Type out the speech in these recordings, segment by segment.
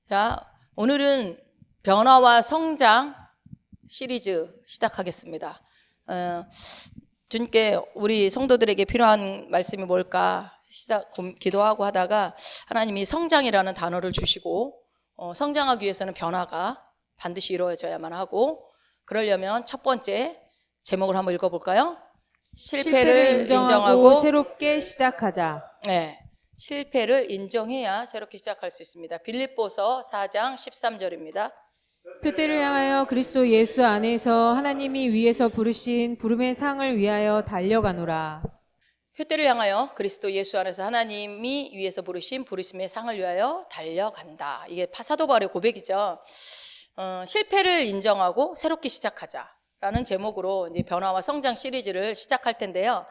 자, 오늘은 변화와 성장 시리즈 시작하겠습니다. 주님께 우리 성도들에게 필요한 말씀이 뭘까 기도하고 하다가 하나님이 성장이라는 단어를 주시고 성장하기 위해서는 변화가 반드시 이루어져야만 하고, 그러려면 첫 번째 제목을 한번 읽어볼까요? 실패를 인정하고 새롭게 시작하자. 네, 실패를 인정해야 새롭게 시작할 수 있습니다. 빌립보서 4장 13절입니다. 표대를 향하여 그리스도 예수 안에서 하나님이 위에서 부르신 부름의 상을 위하여 달려가노라. 표대를 향하여 그리스도 예수 안에서 하나님이 위에서 부르신 부르심의 상을 위하여 달려간다. 이게 사도 바울의 고백이죠. 실패를 인정하고 새롭게 시작하자라는 제목으로 이제 변화와 성장 시리즈를 시작할 텐데요.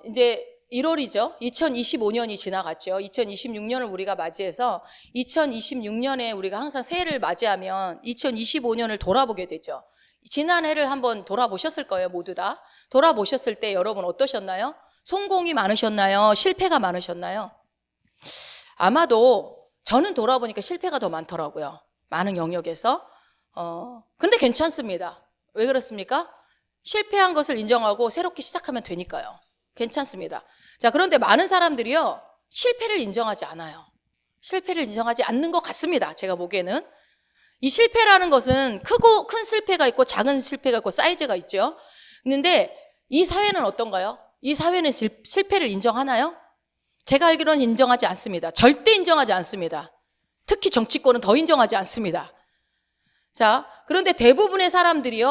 이제 1월이죠. 2025년이 지나갔죠. 2026년을 우리가 맞이해서 2026년에 우리가 항상 새해를 맞이하면 2025년을 돌아보게 되죠. 지난 해를 한번 돌아보셨을 거예요. 모두 다. 돌아보셨을 때 여러분 어떠셨나요? 성공이 많으셨나요? 실패가 많으셨나요? 아마도 저는 돌아보니까 실패가 더 많더라고요. 많은 영역에서. 근데 괜찮습니다. 왜 그렇습니까? 실패한 것을 인정하고 새롭게 시작하면 되니까요. 괜찮습니다. 자, 그런데 많은 사람들이요, 실패를 인정하지 않아요. 실패를 인정하지 않는 것 같습니다. 제가 보기에는. 이 실패라는 것은 큰 실패가 있고 작은 실패가 있고 사이즈가 있죠. 근데 이 사회는 어떤가요? 이 사회는 실패를 인정하나요? 제가 알기로는 인정하지 않습니다. 절대 인정하지 않습니다. 특히 정치권은 더 인정하지 않습니다. 자, 그런데 대부분의 사람들이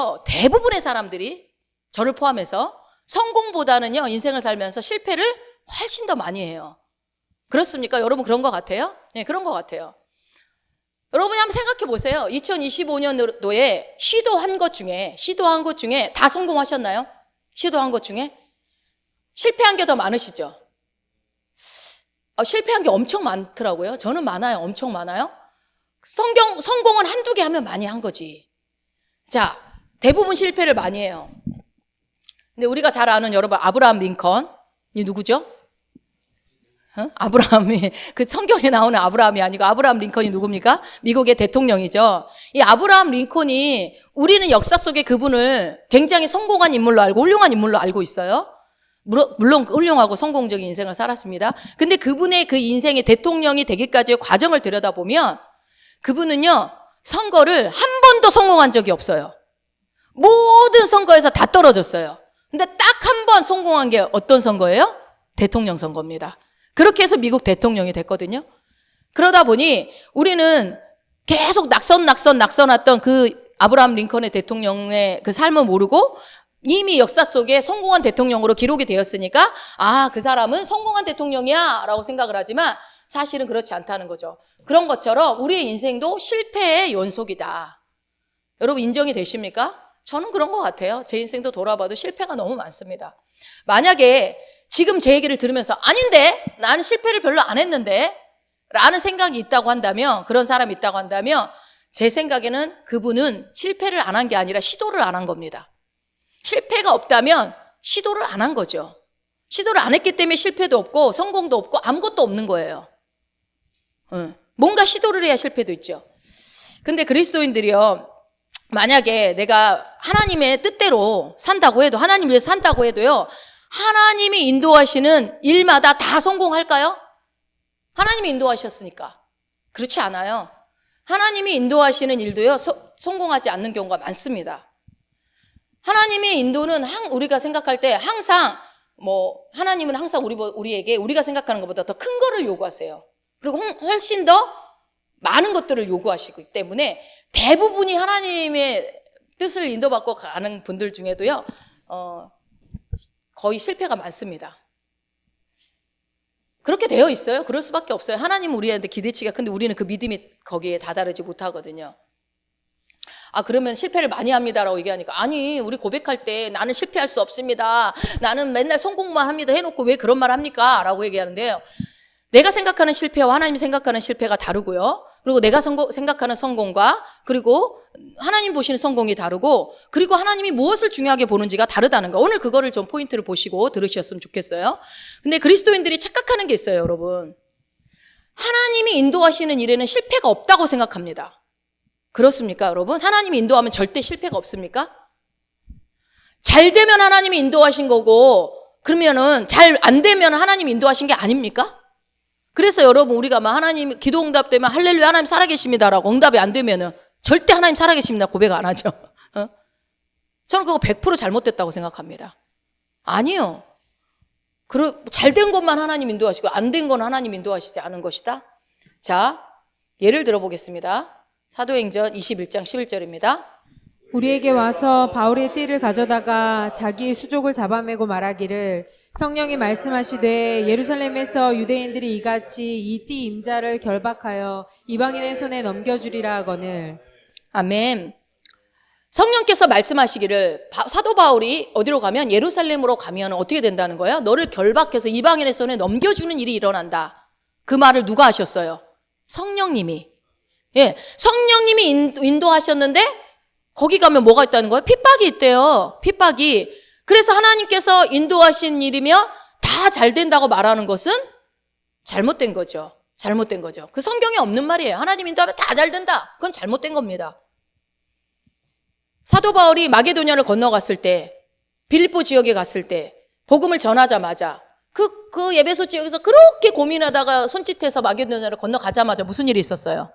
저를 포함해서 성공보다는요, 인생을 살면서 실패를 훨씬 더 많이 해요. 그렇습니까? 여러분 그런 것 같아요? 네, 그런 것 같아요. 여러분이 한번 생각해 보세요. 2025년도에 시도한 것 중에 다 성공하셨나요? 시도한 것 중에? 실패한 게 더 많으시죠? 실패한 게 엄청 많더라고요. 저는 많아요. 엄청 많아요. 성공은 한두 개 하면 많이 한 거지. 자, 대부분 실패를 많이 해요. 근데 우리가 잘 아는 여러분, 아브라함 링컨이 누구죠? 아브라함이, 그 성경에 나오는 아브라함이 아니고 아브라함 링컨이 누굽니까? 미국의 대통령이죠. 이 아브라함 링컨이 우리는 역사 속에 그분을 굉장히 성공한 인물로 알고 훌륭한 인물로 알고 있어요. 물론 훌륭하고 성공적인 인생을 살았습니다. 근데 그분의 그 인생의 대통령이 되기까지의 과정을 들여다보면 그분은요, 선거를 한 번도 성공한 적이 없어요. 모든 선거에서 다 떨어졌어요. 근데 딱 한 번 성공한 게 어떤 선거예요? 대통령 선거입니다. 그렇게 해서 미국 대통령이 됐거든요. 그러다 보니 우리는 계속 낙선했던 그 아브라함 링컨의 대통령의 그 삶을 모르고 이미 역사 속에 성공한 대통령으로 기록이 되었으니까 그 사람은 성공한 대통령이야 라고 생각을 하지만 사실은 그렇지 않다는 거죠. 그런 것처럼 우리의 인생도 실패의 연속이다. 여러분 인정이 되십니까? 저는 그런 것 같아요. 제 인생도 돌아봐도 실패가 너무 많습니다. 만약에 지금 제 얘기를 들으면서 아닌데 나는 실패를 별로 안 했는데 라는 생각이 있다고 한다면, 그런 사람이 있다고 한다면 제 생각에는 그분은 실패를 안 한 게 아니라 시도를 안 한 겁니다. 실패가 없다면 시도를 안 한 거죠. 시도를 안 했기 때문에 실패도 없고 성공도 없고 아무것도 없는 거예요. 뭔가 시도를 해야 실패도 있죠. 근데 그리스도인들이요, 만약에 내가 하나님의 뜻대로 산다고 해도, 하나님 위해서 산다고 해도요, 하나님이 인도하시는 일마다 다 성공할까요? 하나님이 인도하셨으니까. 그렇지 않아요. 하나님이 인도하시는 일도요, 성공하지 않는 경우가 많습니다. 하나님의 인도는 우리가 생각할 때 항상 하나님은 항상 우리에게 우리가 생각하는 것보다 더 큰 거를 요구하세요. 그리고 훨씬 더 많은 것들을 요구하시기 때문에 대부분이 하나님의 뜻을 인도받고 가는 분들 중에도요, 거의 실패가 많습니다. 그렇게 되어 있어요. 그럴 수밖에 없어요. 하나님은 우리한테 기대치가 큰데 우리는 그 믿음이 거기에 다다르지 못하거든요. 그러면 실패를 많이 합니다라고 얘기하니까, 아니, 우리 고백할 때 나는 실패할 수 없습니다, 나는 맨날 성공만 합니다 해놓고 왜 그런 말 합니까? 라고 얘기하는데요, 내가 생각하는 실패와 하나님이 생각하는 실패가 다르고요, 그리고 내가 생각하는 성공과 그리고 하나님 보시는 성공이 다르고, 그리고 하나님이 무엇을 중요하게 보는지가 다르다는 거, 오늘 그거를 좀 포인트를 보시고 들으셨으면 좋겠어요. 근데 그리스도인들이 착각하는 게 있어요. 여러분, 하나님이 인도하시는 일에는 실패가 없다고 생각합니다. 그렇습니까, 여러분? 하나님이 인도하면 절대 실패가 없습니까? 잘 되면 하나님이 인도하신 거고, 그러면은 잘 안 되면 하나님이 인도하신 게 아닙니까? 그래서 여러분, 우리가 막 하나님 기도 응답되면 할렐루야 하나님 살아계십니다라고 응답이 안 되면은 절대 하나님 살아계십니다 고백 안 하죠. 저는 그거 100% 잘못됐다고 생각합니다. 아니요. 잘 된 것만 하나님 인도하시고 안 된 건 하나님 인도하시지 않은 것이다. 자, 예를 들어보겠습니다. 사도행전 21장 11절입니다. 우리에게 와서 바울의 띠를 가져다가 자기의 수족을 잡아매고 말하기를 성령이 말씀하시되 예루살렘에서 유대인들이 이같이 이 띠 임자를 결박하여 이방인의 손에 넘겨주리라 하거늘. 아멘. 성령께서 말씀하시기를 사도 바울이 어디로 가면 예루살렘으로 가면 어떻게 된다는 거예요? 너를 결박해서 이방인의 손에 넘겨주는 일이 일어난다. 그 말을 누가 하셨어요? 성령님이. 예, 성령님이 인도하셨는데 거기 가면 뭐가 있다는 거예요? 핍박이 있대요. 핍박이. 그래서 하나님께서 인도하신 일이며 다 잘 된다고 말하는 것은 잘못된 거죠. 잘못된 거죠. 그 성경에 없는 말이에요. 하나님 인도하면 다 잘 된다. 그건 잘못된 겁니다. 사도 바울이 마게도냐를 건너갔을 때, 빌립보 지역에 갔을 때, 복음을 전하자마자 그 에베소 지역에서 그렇게 고민하다가 손짓해서 마게도냐를 건너가자마자 무슨 일이 있었어요?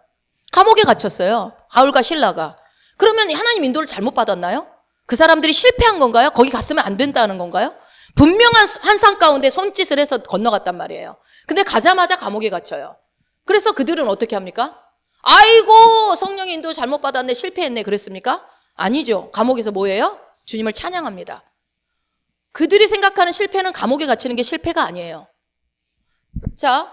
감옥에 갇혔어요. 바울과 실라가. 그러면 하나님 인도를 잘못 받았나요? 그 사람들이 실패한 건가요? 거기 갔으면 안 된다는 건가요? 분명한 환상 가운데 손짓을 해서 건너갔단 말이에요. 근데 가자마자 감옥에 갇혀요. 그래서 그들은 어떻게 합니까? 아이고, 성령의 인도 잘못 받았네, 실패했네, 그랬습니까? 아니죠. 감옥에서 뭐예요? 주님을 찬양합니다. 그들이 생각하는 실패는 감옥에 갇히는 게 실패가 아니에요. 자,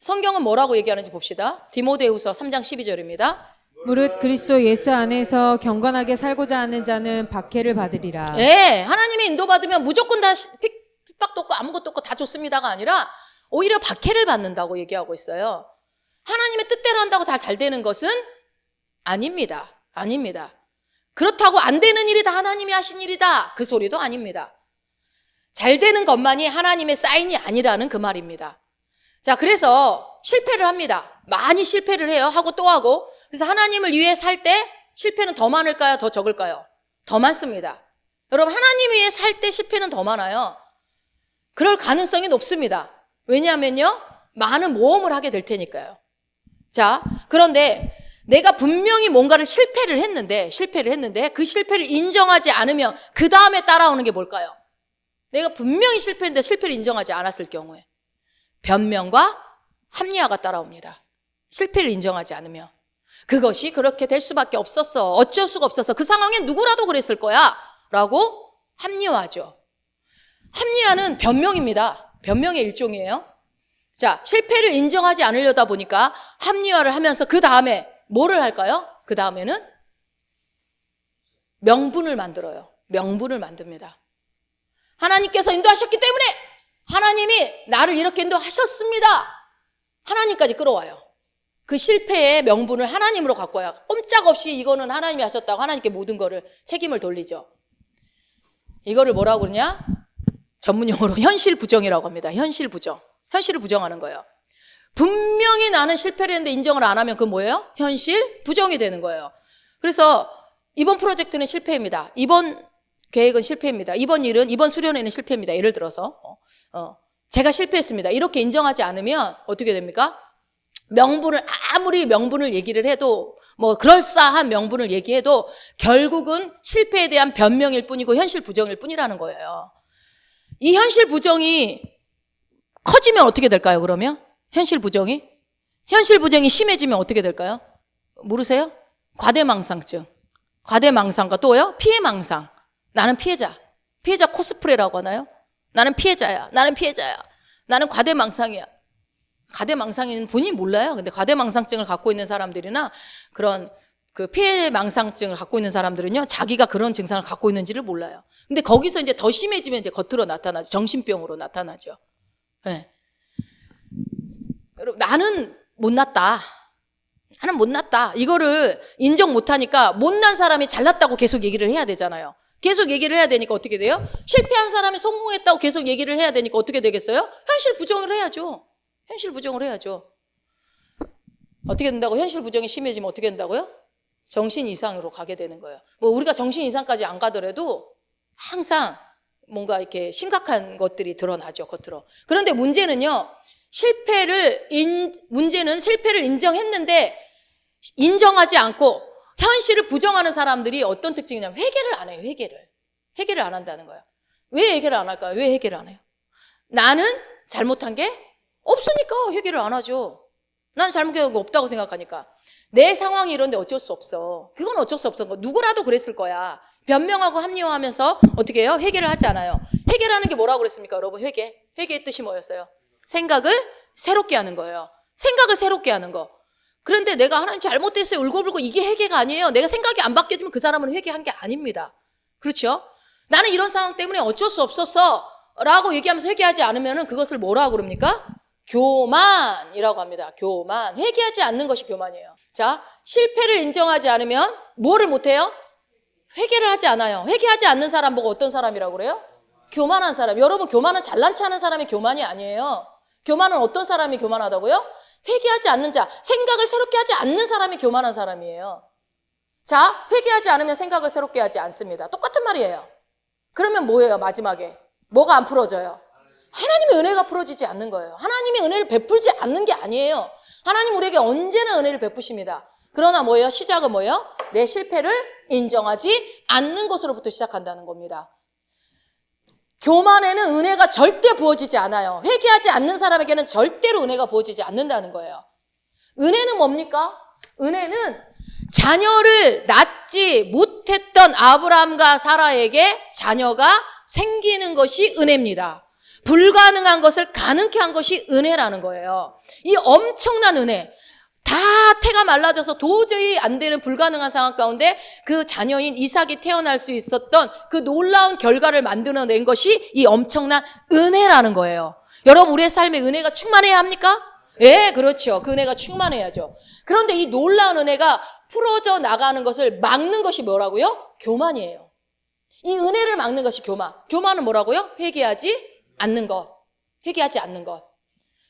성경은 뭐라고 얘기하는지 봅시다. 디모데후서 3장 12절입니다. 무릇 그리스도 예수 안에서 경건하게 살고자 하는 자는 박해를 받으리라. 네, 하나님의 인도받으면 무조건 다 핍박도 없고 아무것도 없고 다 좋습니다가 아니라 오히려 박해를 받는다고 얘기하고 있어요. 하나님의 뜻대로 한다고 다 잘 되는 것은 아닙니다. 아닙니다. 그렇다고 안 되는 일이 다 하나님이 하신 일이다. 그 소리도 아닙니다. 잘 되는 것만이 하나님의 사인이 아니라는 그 말입니다. 자, 그래서 실패를 합니다. 많이 실패를 해요. 하고 또 하고. 그래서 하나님을 위해 살 때 실패는 더 많을까요? 더 적을까요? 더 많습니다. 여러분, 하나님 위해 살 때 실패는 더 많아요. 그럴 가능성이 높습니다. 왜냐하면요, 많은 모험을 하게 될 테니까요. 자, 그런데 내가 분명히 뭔가를 실패를 했는데 그 실패를 인정하지 않으면 그 다음에 따라오는 게 뭘까요? 내가 분명히 실패했는데 실패를 인정하지 않았을 경우에 변명과 합리화가 따라옵니다. 실패를 인정하지 않으면. 그것이 그렇게 될 수밖에 없었어. 어쩔 수가 없었어. 그 상황엔 누구라도 그랬을 거야. 라고 합리화하죠. 합리화는 변명입니다. 변명의 일종이에요. 자, 실패를 인정하지 않으려다 보니까 합리화를 하면서 그 다음에 뭐를 할까요? 그 다음에는 명분을 만들어요. 명분을 만듭니다. 하나님께서 인도하셨기 때문에 하나님이 나를 이렇게 인도하셨습니다. 하나님까지 끌어와요. 그 실패의 명분을 하나님으로 갖고 와요. 꼼짝없이 이거는 하나님이 하셨다고 하나님께 모든 거를 책임을 돌리죠. 이거를 뭐라고 그러냐? 전문 용어로 현실 부정이라고 합니다. 현실 부정. 현실을 부정하는 거예요. 분명히 나는 실패를 했는데 인정을 안 하면 그건 뭐예요? 현실 부정이 되는 거예요. 그래서 이번 프로젝트는 실패입니다. 이번 계획은 실패입니다. 이번 일은, 이번 수련회는 실패입니다. 예를 들어서 제가 실패했습니다. 이렇게 인정하지 않으면 어떻게 됩니까? 아무리 명분을 얘기를 해도 뭐 그럴싸한 명분을 얘기해도 결국은 실패에 대한 변명일 뿐이고 현실 부정일 뿐이라는 거예요. 이 현실 부정이 커지면 어떻게 될까요, 그러면? 현실 부정이 심해지면 어떻게 될까요? 모르세요? 과대망상증. 과대망상과 또요? 피해망상. 나는 피해자 코스프레라고 하나요? 나는 피해자야. 나는 과대망상이야. 과대망상이는 본인이 몰라요. 근데 과대망상증을 갖고 있는 사람들이나 그런 그 피해망상증을 갖고 있는 사람들은요, 자기가 그런 증상을 갖고 있는지를 몰라요. 근데 거기서 이제 더 심해지면 이제 겉으로 나타나죠. 정신병으로 나타나죠. 네. 여러분, 나는 못났다. 이거를 인정 못하니까 못난 사람이 잘났다고 계속 얘기를 해야 되잖아요. 계속 얘기를 해야 되니까 어떻게 돼요? 실패한 사람이 성공했다고 계속 얘기를 해야 되니까 어떻게 되겠어요? 현실 부정을 해야죠. 어떻게 된다고? 현실 부정이 심해지면 어떻게 된다고요? 정신 이상으로 가게 되는 거예요. 뭐 우리가 정신 이상까지 안 가더라도 항상 뭔가 이렇게 심각한 것들이 드러나죠, 겉으로. 그런데 문제는요, 문제는 실패를 인정했는데 인정하지 않고 현실을 부정하는 사람들이 어떤 특징이냐면 회개를 안 해요, 회개를 안 한다는 거예요. 왜 회개를 안 할까요? 왜 회개를 안 해요? 나는 잘못한 게 없으니까 회개를 안 하죠. 난 잘못한 게 없다고 생각하니까. 내 상황이 이런데 어쩔 수 없어. 그건 어쩔 수 없던 거. 누구라도 그랬을 거야. 변명하고 합리화하면서 어떻게 해요? 회개를 하지 않아요. 회개라는 게 뭐라고 그랬습니까, 여러분? 회개의 뜻이 뭐였어요? 생각을 새롭게 하는 거예요. 생각을 새롭게 하는 거. 그런데 내가 하나님 잘못됐어요, 울고불고, 이게 회개가 아니에요. 내가 생각이 안 바뀌어지면 그 사람은 회개한 게 아닙니다. 그렇죠? 나는 이런 상황 때문에 어쩔 수 없었어 라고 얘기하면서 회개하지 않으면 그것을 뭐라고 그럽니까? 교만이라고 합니다. 교만. 회개하지 않는 것이 교만이에요. 자, 실패를 인정하지 않으면 뭐를 못해요? 회개를 하지 않아요. 회개하지 않는 사람 보고 어떤 사람이라고 그래요? 교만한 사람. 여러분, 교만은 잘난 체 하는 사람이 교만이 아니에요. 교만은 어떤 사람이 교만하다고요? 회개하지 않는 자, 생각을 새롭게 하지 않는 사람이 교만한 사람이에요. 자, 회개하지 않으면 생각을 새롭게 하지 않습니다. 똑같은 말이에요. 그러면 뭐예요, 마지막에? 뭐가 안 풀어져요? 하나님의 은혜가 풀어지지 않는 거예요. 하나님의 은혜를 베풀지 않는 게 아니에요. 하나님 우리에게 언제나 은혜를 베푸십니다. 그러나 뭐예요? 시작은 뭐예요? 내 실패를 인정하지 않는 것으로부터 시작한다는 겁니다. 교만에는 은혜가 절대 부어지지 않아요. 회개하지 않는 사람에게는 절대로 은혜가 부어지지 않는다는 거예요. 은혜는 뭡니까? 은혜는 자녀를 낳지 못했던 아브라함과 사라에게 자녀가 생기는 것이 은혜입니다. 불가능한 것을 가능케 한 것이 은혜라는 거예요. 이 엄청난 은혜. 다 태가 말라져서 도저히 안 되는 불가능한 상황 가운데 그 자녀인 이삭이 태어날 수 있었던 그 놀라운 결과를 만들어낸 것이 이 엄청난 은혜라는 거예요. 여러분, 우리의 삶에 은혜가 충만해야 합니까? 예, 그렇죠. 그 은혜가 충만해야죠. 그런데 이 놀라운 은혜가 풀어져 나가는 것을 막는 것이 뭐라고요? 교만이에요. 이 은혜를 막는 것이 교만. 교만은 뭐라고요? 회개하지 않는 것. 회개하지 않는 것.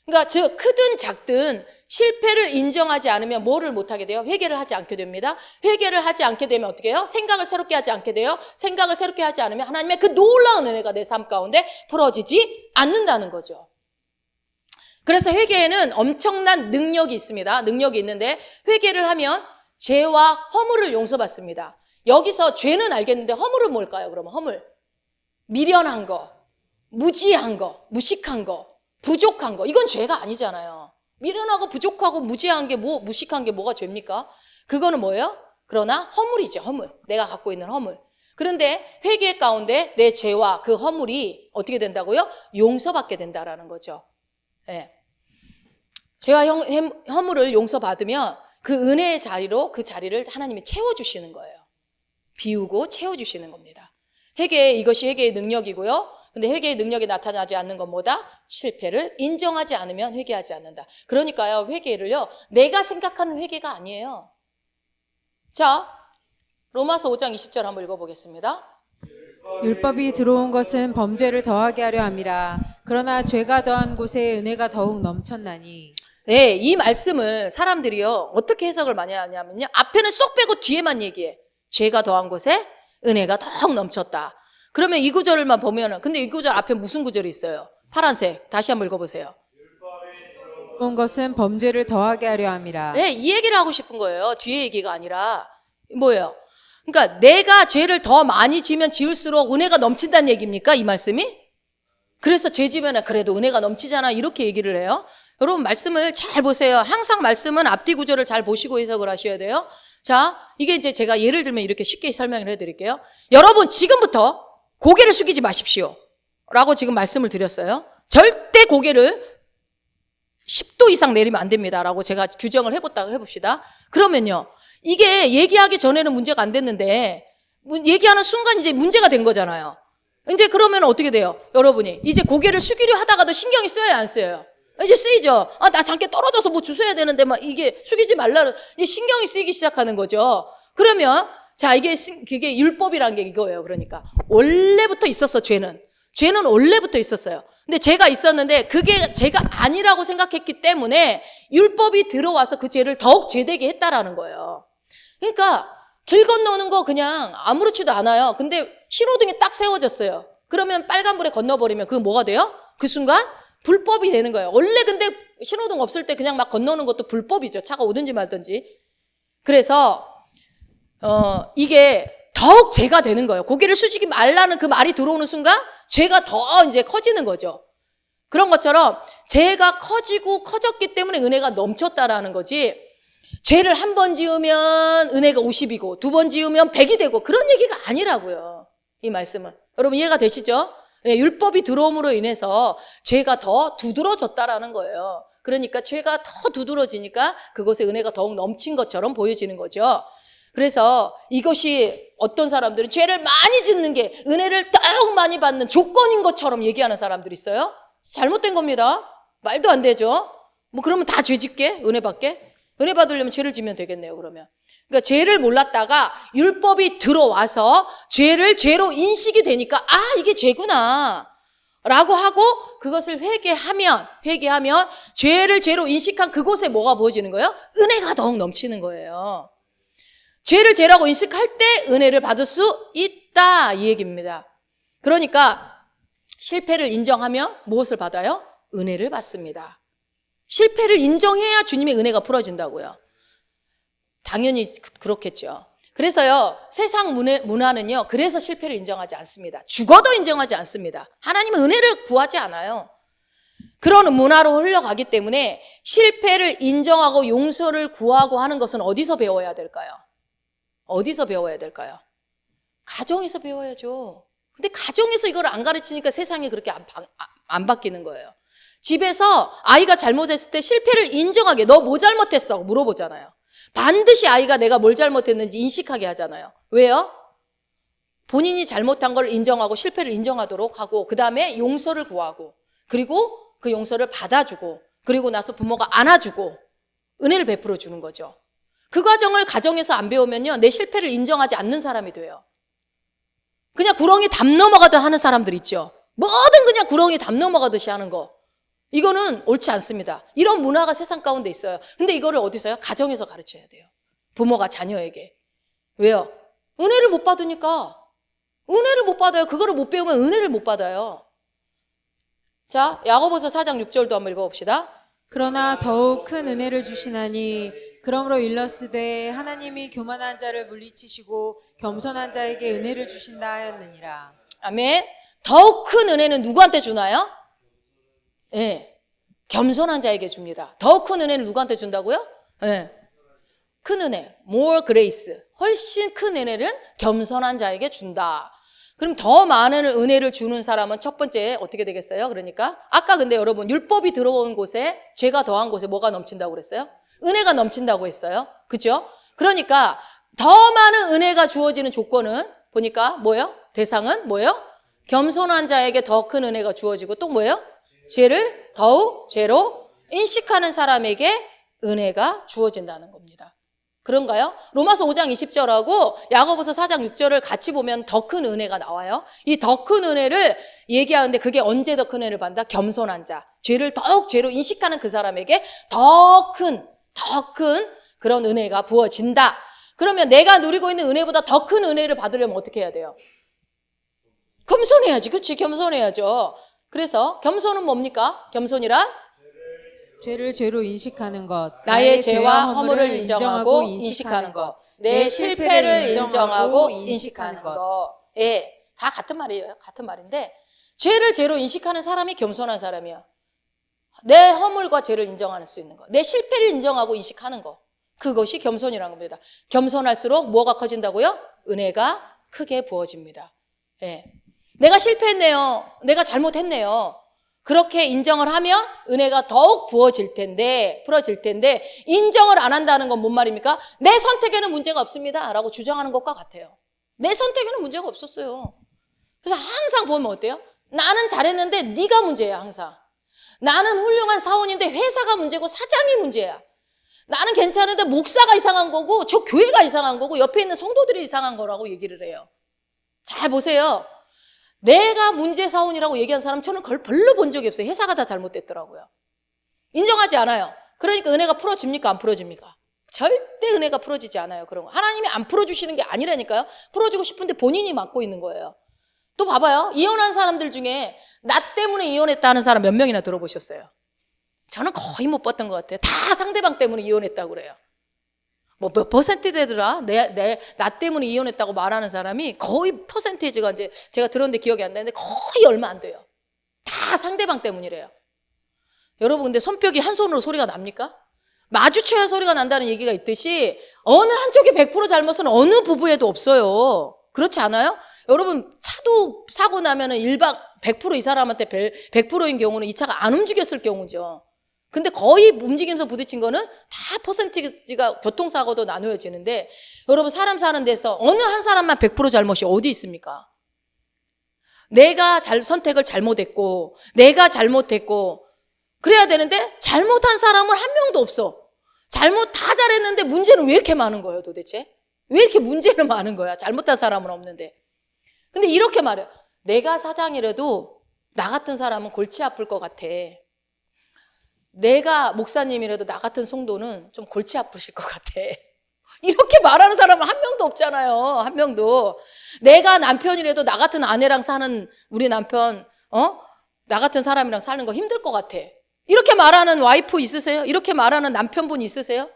그러니까 즉 크든 작든 실패를 인정하지 않으면 뭐를 못하게 돼요? 회개를 하지 않게 됩니다. 회개를 하지 않게 되면 어떻게 해요? 생각을 새롭게 하지 않게 돼요. 생각을 새롭게 하지 않으면 하나님의 그 놀라운 은혜가 내 삶 가운데 풀어지지 않는다는 거죠. 그래서 회개에는 엄청난 능력이 있습니다. 능력이 있는데 회개를 하면 죄와 허물을 용서받습니다. 여기서 죄는 알겠는데 허물은 뭘까요? 그러면 허물. 미련한 거, 무지한 거, 무식한 거, 부족한 거. 이건 죄가 아니잖아요. 미련하고 부족하고 무지한 게 무식한 게 뭐가 죄입니까? 그거는 뭐예요? 그러나 허물이죠, 허물. 내가 갖고 있는 허물. 그런데 회개 가운데 내 죄와 그 허물이 어떻게 된다고요? 용서받게 된다라는 거죠. 예. 죄와 허물을 용서받으면 그 은혜의 자리로 그 자리를 하나님이 채워주시는 거예요. 비우고 채워주시는 겁니다. 이것이 회개의 능력이고요. 근데 회개의 능력이 나타나지 않는 건 뭐다? 실패를 인정하지 않으면 회개하지 않는다. 그러니까요, 회개를요, 내가 생각하는 회개가 아니에요. 자, 로마서 5장 20절 한번 읽어보겠습니다. 율법이 들어온 것은 범죄를 더하게 하려 함이라. 그러나 죄가 더한 곳에 은혜가 더욱 넘쳤나니. 네, 이 말씀을 사람들이요, 어떻게 해석을 많이 하냐면요, 앞에는 쏙 빼고 뒤에만 얘기해. 죄가 더한 곳에 은혜가 더욱 넘쳤다. 그러면 이 구절만 보면은, 근데 이 구절 앞에 무슨 구절이 있어요? 파란색. 다시 한번 읽어보세요. 들어온 것은 범죄를 더하게 하려 함이라. 네, 이 얘기를 하고 싶은 거예요. 뒤에 얘기가 아니라. 뭐예요? 그러니까 내가 죄를 더 많이 지으면 지을수록 은혜가 넘친다는 얘기입니까? 이 말씀이? 그래서 죄 지으면 그래도 은혜가 넘치잖아. 이렇게 얘기를 해요. 여러분, 말씀을 잘 보세요. 항상 말씀은 앞뒤 구절을 잘 보시고 해석을 하셔야 돼요. 자, 이게 이제 제가 예를 들면 이렇게 쉽게 설명을 해드릴게요. 여러분, 지금부터 고개를 숙이지 마십시오 라고 지금 말씀을 드렸어요. 절대 고개를 10도 이상 내리면 안 됩니다 라고 제가 규정을 해봅시다. 그러면요, 이게 얘기하기 전에는 문제가 안 됐는데 얘기하는 순간 이제 문제가 된 거잖아요. 이제 그러면 어떻게 돼요? 여러분이 이제 고개를 숙이려 하다가도 신경이 쓰여요, 안 쓰여요? 이제 쓰이죠. 나 잠깐 떨어져서 뭐 주워야 되는데 막 이게 숙이지 말라, 이제 신경이 쓰이기 시작하는 거죠. 그러면 자, 그게 율법이란 게 이거예요. 그러니까 원래부터 있었어, 죄는. 죄는 원래부터 있었어요. 근데 죄가 있었는데 그게 죄가 아니라고 생각했기 때문에 율법이 들어와서 그 죄를 더욱 죄되게 했다라는 거예요. 그러니까 길 건너는 거 그냥 아무렇지도 않아요. 근데 신호등이 딱 세워졌어요. 그러면 빨간불에 건너버리면 그게 뭐가 돼요? 그 순간 불법이 되는 거예요. 원래 근데 신호등 없을 때 그냥 막 건너는 것도 불법이죠. 차가 오든지 말든지. 그래서 이게 더욱 죄가 되는 거예요. 고개를 숙이지 말라는 그 말이 들어오는 순간 죄가 더 이제 커지는 거죠. 그런 것처럼 죄가 커지고 커졌기 때문에 은혜가 넘쳤다라는 거지. 죄를 한 번 지으면 은혜가 50이고 두 번 지으면 100이 되고 그런 얘기가 아니라고요. 이 말씀은. 여러분 이해가 되시죠? 예, 율법이 들어옴으로 인해서 죄가 더 두드러졌다라는 거예요. 그러니까 죄가 더 두드러지니까 그곳에 은혜가 더욱 넘친 것처럼 보여지는 거죠. 그래서 이것이 어떤 사람들은 죄를 많이 짓는 게 은혜를 더욱 많이 받는 조건인 것처럼 얘기하는 사람들이 있어요. 잘못된 겁니다. 말도 안 되죠. 뭐 그러면 다 죄 짓게? 은혜 받게? 은혜 받으려면 죄를 지면 되겠네요, 그러면. 그러니까 죄를 몰랐다가 율법이 들어와서 죄를 죄로 인식이 되니까 이게 죄구나 라고 하고 그것을 회개하면 죄를 죄로 인식한 그곳에 뭐가 부어지는 거예요? 은혜가 더욱 넘치는 거예요. 죄를 죄라고 인식할 때 은혜를 받을 수 있다 이 얘기입니다. 그러니까 실패를 인정하면 무엇을 받아요? 은혜를 받습니다. 실패를 인정해야 주님의 은혜가 풀어진다고요. 당연히 그렇겠죠. 그래서요, 세상 문화는요, 그래서 실패를 인정하지 않습니다. 죽어도 인정하지 않습니다. 하나님은 은혜를 구하지 않아요. 그런 문화로 흘러가기 때문에 실패를 인정하고 용서를 구하고 하는 것은 어디서 배워야 될까요? 어디서 배워야 될까요? 가정에서 배워야죠. 근데 가정에서 이걸 안 가르치니까 세상이 그렇게 안 바뀌는 거예요. 집에서 아이가 잘못했을 때 실패를 인정하게 너 뭐 잘못했어? 물어보잖아요. 반드시 아이가 내가 뭘 잘못했는지 인식하게 하잖아요. 왜요? 본인이 잘못한 걸 인정하고 실패를 인정하도록 하고 그 다음에 용서를 구하고 그리고 그 용서를 받아주고 그리고 나서 부모가 안아주고 은혜를 베풀어 주는 거죠. 그 과정을 가정에서 안 배우면요, 내 실패를 인정하지 않는 사람이 돼요. 그냥 구렁이 담 넘어가듯 하는 사람들 있죠. 뭐든 그냥 구렁이 담 넘어가듯이 하는 거. 이거는 옳지 않습니다. 이런 문화가 세상 가운데 있어요. 근데 이거를 어디서요? 가정에서 가르쳐야 돼요. 부모가 자녀에게. 왜요? 은혜를 못 받으니까. 은혜를 못 받아요. 그거를 못 배우면 은혜를 못 받아요. 자, 야고보서 4장 6절도 한번 읽어봅시다. 그러나 더욱 큰 은혜를 주시나니 그러므로 일러스되 하나님이 교만한 자를 물리치시고 겸손한 자에게 은혜를 주신다 하였느니라. 아멘. 더욱 큰 은혜는 누구한테 주나요? 예, 겸손한 자에게 줍니다. 더 큰 은혜를 누구한테 준다고요? 예, 큰 은혜, more grace, 훨씬 큰 은혜는 겸손한 자에게 준다. 그럼 더 많은 은혜를 주는 사람은 첫 번째 어떻게 되겠어요? 그러니까 아까 근데 여러분 율법이 들어온 곳에 죄가 더한 곳에 뭐가 넘친다고 그랬어요? 은혜가 넘친다고 했어요. 그죠? 그러니까 더 많은 은혜가 주어지는 조건은 보니까 뭐예요? 대상은 뭐예요? 겸손한 자에게 더 큰 은혜가 주어지고 또 뭐예요? 죄를 더욱 죄로 인식하는 사람에게 은혜가 주어진다는 겁니다. 그런가요? 로마서 5장 20절하고 야고보서 4장 6절을 같이 보면 더 큰 은혜가 나와요. 이 더 큰 은혜를 얘기하는데 그게 언제 더 큰 은혜를 받는다? 겸손한 자. 죄를 더욱 죄로 인식하는 그 사람에게 더 큰 그런 은혜가 부어진다. 그러면 내가 누리고 있는 은혜보다 더 큰 은혜를 받으려면 어떻게 해야 돼요? 겸손해야지. 그렇지? 겸손해야죠. 그래서 겸손은 뭡니까? 겸손이란? 죄를 죄로 인식하는 것, 나의 죄와 허물을 인정하고 인식하는 것, 내 실패를 인정하고 인식하는 것. 예, 다 같은 말이에요. 같은 말인데 죄를 죄로 인식하는 사람이 겸손한 사람이야. 내 허물과 죄를 인정할 수 있는 것, 내 실패를 인정하고 인식하는 것, 그것이 겸손이라는 겁니다. 겸손할수록 뭐가 커진다고요? 은혜가 크게 부어집니다. 예. 내가 실패했네요. 내가 잘못했네요. 그렇게 인정을 하면 은혜가 더욱 풀어질 텐데 인정을 안 한다는 건 뭔 말입니까? 내 선택에는 문제가 없습니다 라고 주장하는 것과 같아요. 내 선택에는 문제가 없었어요. 그래서 항상 보면 어때요? 나는 잘했는데 네가 문제야. 항상 나는 훌륭한 사원인데 회사가 문제고 사장이 문제야. 나는 괜찮은데 목사가 이상한 거고 저 교회가 이상한 거고 옆에 있는 성도들이 이상한 거라고 얘기를 해요. 잘 보세요. 내가 문제사원이라고 얘기한 사람 저는 그걸 별로 본 적이 없어요. 회사가 다 잘못됐더라고요. 인정하지 않아요. 그러니까 은혜가 풀어집니까? 안 풀어집니까? 절대 은혜가 풀어지지 않아요. 그런 거. 하나님이 안 풀어주시는 게 아니라니까요. 풀어주고 싶은데 본인이 맡고 있는 거예요. 또 봐봐요. 이혼한 사람들 중에 나 때문에 이혼했다는 사람 몇 명이나 들어보셨어요? 저는 거의 못 봤던 것 같아요. 다 상대방 때문에 이혼했다고 그래요. 뭐 몇 퍼센트 되더라? 나 때문에 이혼했다고 말하는 사람이 거의 퍼센테이지가 이제 제가 들었는데 기억이 안 나는데 거의 얼마 안 돼요. 다 상대방 때문이래요. 여러분 근데 손뼉이 한 손으로 소리가 납니까? 마주쳐야 소리가 난다는 얘기가 있듯이 어느 한쪽이 100% 잘못은 어느 부부에도 없어요. 그렇지 않아요? 여러분 차도 사고 나면은 100% 이 사람한테 100%인 경우는 이 차가 안 움직였을 경우죠. 근데 거의 움직이면서 부딪힌 거는 다 퍼센티지가 교통사고도 나누어지는데 여러분 사람 사는 데서 어느 한 사람만 100% 잘못이 어디 있습니까? 내가 선택을 잘못했고 내가 잘못했고 그래야 되는데 잘못한 사람은 한 명도 없어. 잘못 다 잘했는데 문제는 왜 이렇게 많은 거예요 도대체? 왜 이렇게 문제는 많은 거야? 잘못한 사람은 없는데. 근데 이렇게 말해요. 내가 사장이라도 나 같은 사람은 골치 아플 것 같아. 내가 목사님이라도 나 같은 성도는 좀 골치 아프실 것 같아. 이렇게 말하는 사람은 한 명도 없잖아요. 한 명도. 내가 남편이라도 나 같은 아내랑 사는 우리 남편, 나 같은 사람이랑 사는 거 힘들 것 같아. 이렇게 말하는 와이프 있으세요? 이렇게 말하는 남편분 있으세요?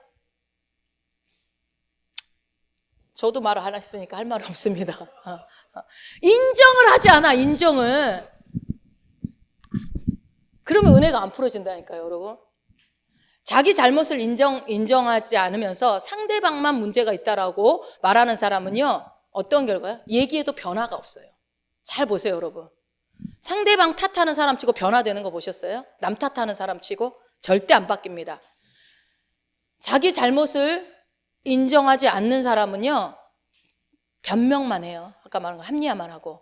저도 말을 안 했으니까 할 말이 없습니다. 인정을 하지 않아, 인정을. 그러면 은혜가 안 풀어진다니까요, 여러분. 자기 잘못을 인정하지 않으면서 상대방만 문제가 있다라고 말하는 사람은요, 어떤 결과요? 얘기해도 변화가 없어요. 잘 보세요, 여러분. 상대방 탓하는 사람 치고 변화되는 거 보셨어요? 남 탓하는 사람 치고 절대 안 바뀝니다. 자기 잘못을 인정하지 않는 사람은요, 변명만 해요. 아까 말한 거 합리화만 하고.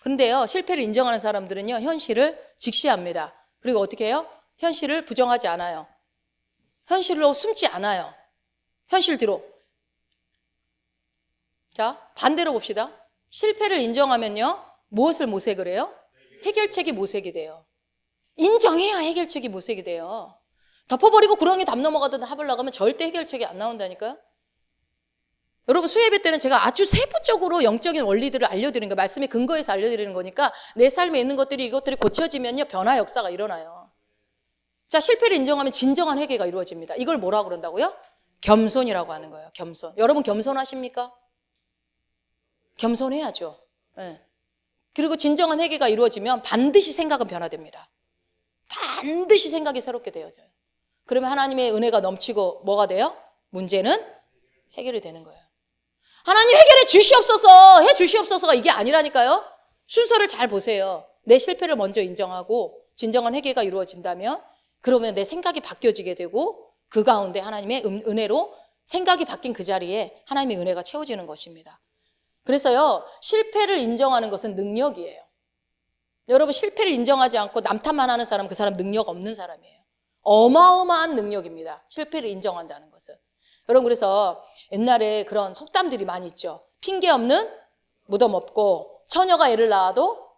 근데요, 실패를 인정하는 사람들은요, 현실을 직시합니다. 그리고 어떻게 해요? 현실을 부정하지 않아요. 현실로 숨지 않아요. 현실 뒤로. 자, 반대로 봅시다. 실패를 인정하면요, 무엇을 모색을 해요? 해결책이 모색이 돼요. 인정해야 해결책이 모색이 돼요. 덮어버리고 구렁이 담 넘어가든 하블라 가면 절대 해결책이 안 나온다니까요. 여러분 수예배 때는 제가 아주 세부적으로 영적인 원리들을 알려드리는 거예요. 말씀에 근거해서 알려드리는 거니까 내 삶에 있는 것들이 이것들이 고쳐지면요 변화 역사가 일어나요. 자, 실패를 인정하면 진정한 회개가 이루어집니다. 이걸 뭐라고 그런다고요? 겸손이라고 하는 거예요. 겸손. 여러분 겸손하십니까? 겸손해야죠. 네. 그리고 진정한 회개가 이루어지면 반드시 생각은 변화됩니다. 반드시 생각이 새롭게 되어져요. 그러면 하나님의 은혜가 넘치고 뭐가 돼요? 문제는 해결이 되는 거예요. 하나님 해결해 주시옵소서, 해 주시옵소서가 이게 아니라니까요. 순서를 잘 보세요. 내 실패를 먼저 인정하고 진정한 회개가 이루어진다면 그러면 내 생각이 바뀌어지게 되고 그 가운데 하나님의 은혜로 생각이 바뀐 그 자리에 하나님의 은혜가 채워지는 것입니다. 그래서요, 실패를 인정하는 것은 능력이에요. 여러분 실패를 인정하지 않고 남탓만 하는 사람, 그 사람 능력 없는 사람이에요. 어마어마한 능력입니다. 실패를 인정한다는 것은. 여러분 그래서 옛날에 그런 속담들이 많이 있죠. 핑계 없는 무덤 없고 처녀가 애를 낳아도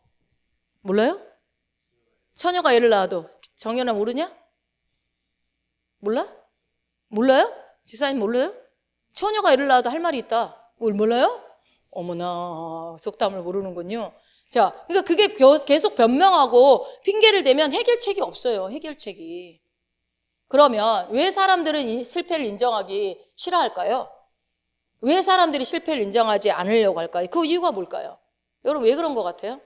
몰라요? 처녀가 애를 낳아도 정연아 모르냐? 몰라? 몰라요? 지사님 몰라요? 처녀가 애를 낳아도 할 말이 있다. 뭘 몰라요? 어머나 속담을 모르는군요. 자, 그러니까 그게 계속 변명하고 핑계를 대면 해결책이 없어요. 해결책이. 그러면 왜 사람들은 실패를 인정하기 싫어할까요? 왜 사람들이 실패를 인정하지 않으려고 할까요? 그 이유가 뭘까요? 여러분 왜 그런 것 같아요?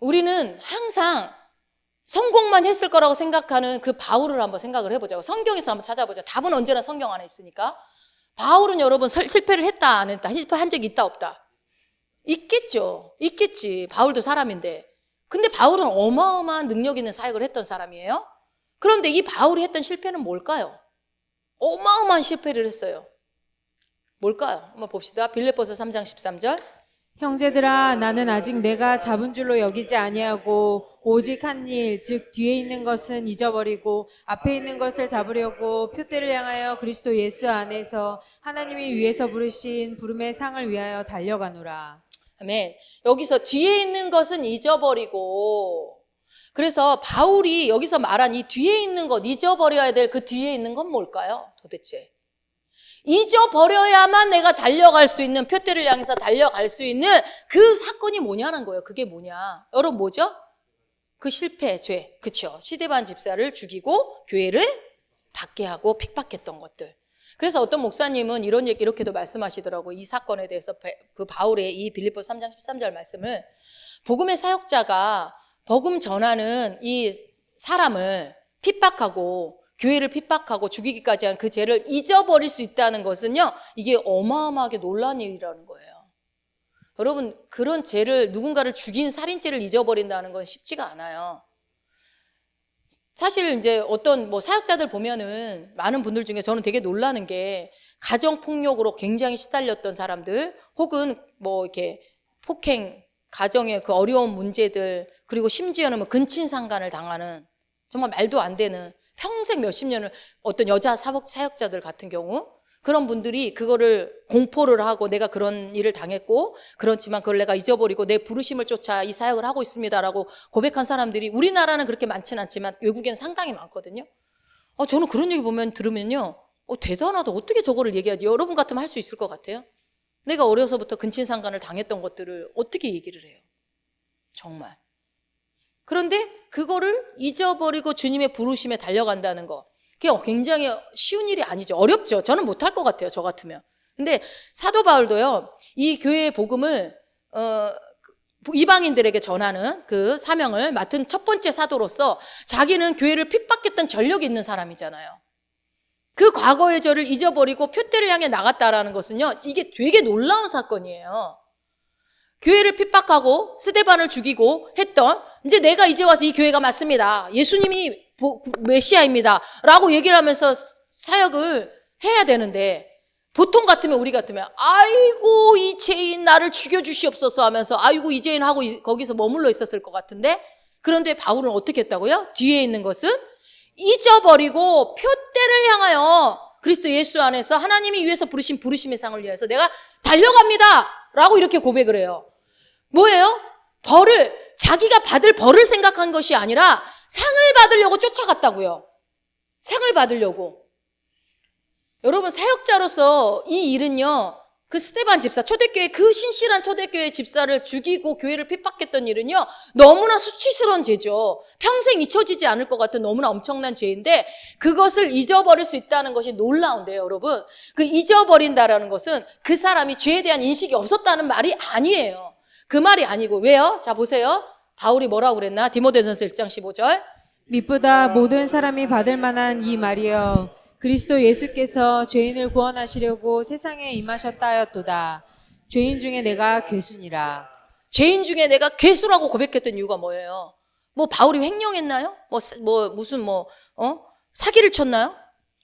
우리는 항상 성공만 했을 거라고 생각하는 그 바울을 한번 생각을 해보자고. 성경에서 한번 찾아보자. 답은 언제나 성경 안에 있으니까. 바울은 여러분 실패를 했다 안 했다? 실패한 적이 있다 없다? 있겠죠. 있겠지. 바울도 사람인데. 근데 바울은 어마어마한 능력 있는 사역을 했던 사람이에요. 그런데 이 바울이 했던 실패는 뭘까요? 어마어마한 실패를 했어요. 뭘까요? 한번 봅시다. 빌립보서 3장 13절. 형제들아 나는 아직 내가 잡은 줄로 여기지 아니하고 오직 한 일 즉 뒤에 있는 것은 잊어버리고 앞에 있는 것을 잡으려고 표대를 향하여 그리스도 예수 안에서 하나님이 위에서 부르신 부름의 상을 위하여 달려가노라. 아멘. 여기서 뒤에 있는 것은 잊어버리고, 그래서 바울이 여기서 말한 이 뒤에 있는 것, 잊어버려야 될 그 뒤에 있는 건 뭘까요? 도대체. 잊어버려야만 내가 달려갈 수 있는, 표대를 향해서 달려갈 수 있는 그 사건이 뭐냐는 거예요. 그게 뭐냐? 여러분 뭐죠? 그 실패, 죄. 그쵸? 시데반 집사를 죽이고 교회를 닫게 하고 핍박했던 것들. 그래서 어떤 목사님은 이런 얘기 이렇게도 말씀하시더라고요. 이 사건에 대해서 그 바울의 이 빌립보 3장 13절 말씀을, 복음의 사역자가 복음 전하는 이 사람을 핍박하고 교회를 핍박하고 죽이기까지 한 그 죄를 잊어버릴 수 있다는 것은요, 이게 어마어마하게 놀라운 일이라는 거예요. 여러분, 그런 죄를, 누군가를 죽인 살인죄를 잊어버린다는 건 쉽지가 않아요. 사실 이제 어떤 뭐 사역자들 보면은 많은 분들 중에 저는 되게 놀라는 게, 가정폭력으로 굉장히 시달렸던 사람들, 혹은 뭐 이렇게 폭행, 가정의 그 어려운 문제들, 그리고 심지어는 뭐 근친상간을 당하는, 정말 말도 안 되는, 평생 몇십 년을, 어떤 여자 사역자들 같은 경우, 그런 분들이 그거를 공포를 하고 내가 그런 일을 당했고, 그렇지만 그걸 내가 잊어버리고 내 부르심을 쫓아 이 사역을 하고 있습니다라고 고백한 사람들이 우리나라는 그렇게 많지는 않지만 외국에는 상당히 많거든요. 저는 그런 얘기 들으면요, 대단하다. 어떻게 저거를 얘기하지? 여러분 같으면 할 수 있을 것 같아요. 내가 어려서부터 근친상간을 당했던 것들을 어떻게 얘기를 해요? 정말. 그런데 그거를 잊어버리고 주님의 부르심에 달려간다는 거, 그게 굉장히 쉬운 일이 아니죠. 어렵죠. 저는 못할 것 같아요, 저 같으면. 근데 사도 바울도요, 이 교회의 복음을 이방인들에게 전하는 그 사명을 맡은 첫 번째 사도로서 자기는 교회를 핍박했던 전력이 있는 사람이잖아요. 그 과거의 저를 잊어버리고 표대를 향해 나갔다라는 것은요, 이게 되게 놀라운 사건이에요. 교회를 핍박하고 스데반을 죽이고 했던, 이제 내가 이제 와서 이 교회가 맞습니다, 예수님이 메시아입니다 라고 얘기를 하면서 사역을 해야 되는데, 보통 같으면, 우리 같으면 아이고 이 죄인 나를 죽여주시옵소서 하면서 아이고 이 죄인 하고 거기서 머물러 있었을 것 같은데, 그런데 바울은 어떻게 했다고요? 뒤에 있는 것은 잊어버리고 표대를 향하여 그리스도 예수 안에서 하나님이 위해서 부르신 부르심의 상을 위해서 내가 달려갑니다 라고 이렇게 고백을 해요. 뭐예요? 자기가 받을 벌을 생각한 것이 아니라 상을 받으려고 쫓아갔다고요. 상을 받으려고. 여러분, 사역자로서 이 일은요, 그 스데반 집사, 초대교회, 그 신실한 초대교회 집사를 죽이고 교회를 핍박했던 일은요, 너무나 수치스러운 죄죠. 평생 잊혀지지 않을 것 같은 너무나 엄청난 죄인데, 그것을 잊어버릴 수 있다는 것이 놀라운데요, 여러분. 그 잊어버린다라는 것은 그 사람이 죄에 대한 인식이 없었다는 말이 아니에요. 그 말이 아니고. 왜요? 자, 보세요. 바울이 뭐라고 그랬나? 디모데전서 1장 15절. 믿보다 모든 사람이 받을 만한 이 말이여, 그리스도 예수께서 죄인을 구원하시려고 세상에 임하셨다 하였도다. 죄인 중에 내가 괴순이라. 죄인 중에 내가 괴수라고 고백했던 이유가 뭐예요? 뭐 바울이 횡령했나요? 사기를 쳤나요?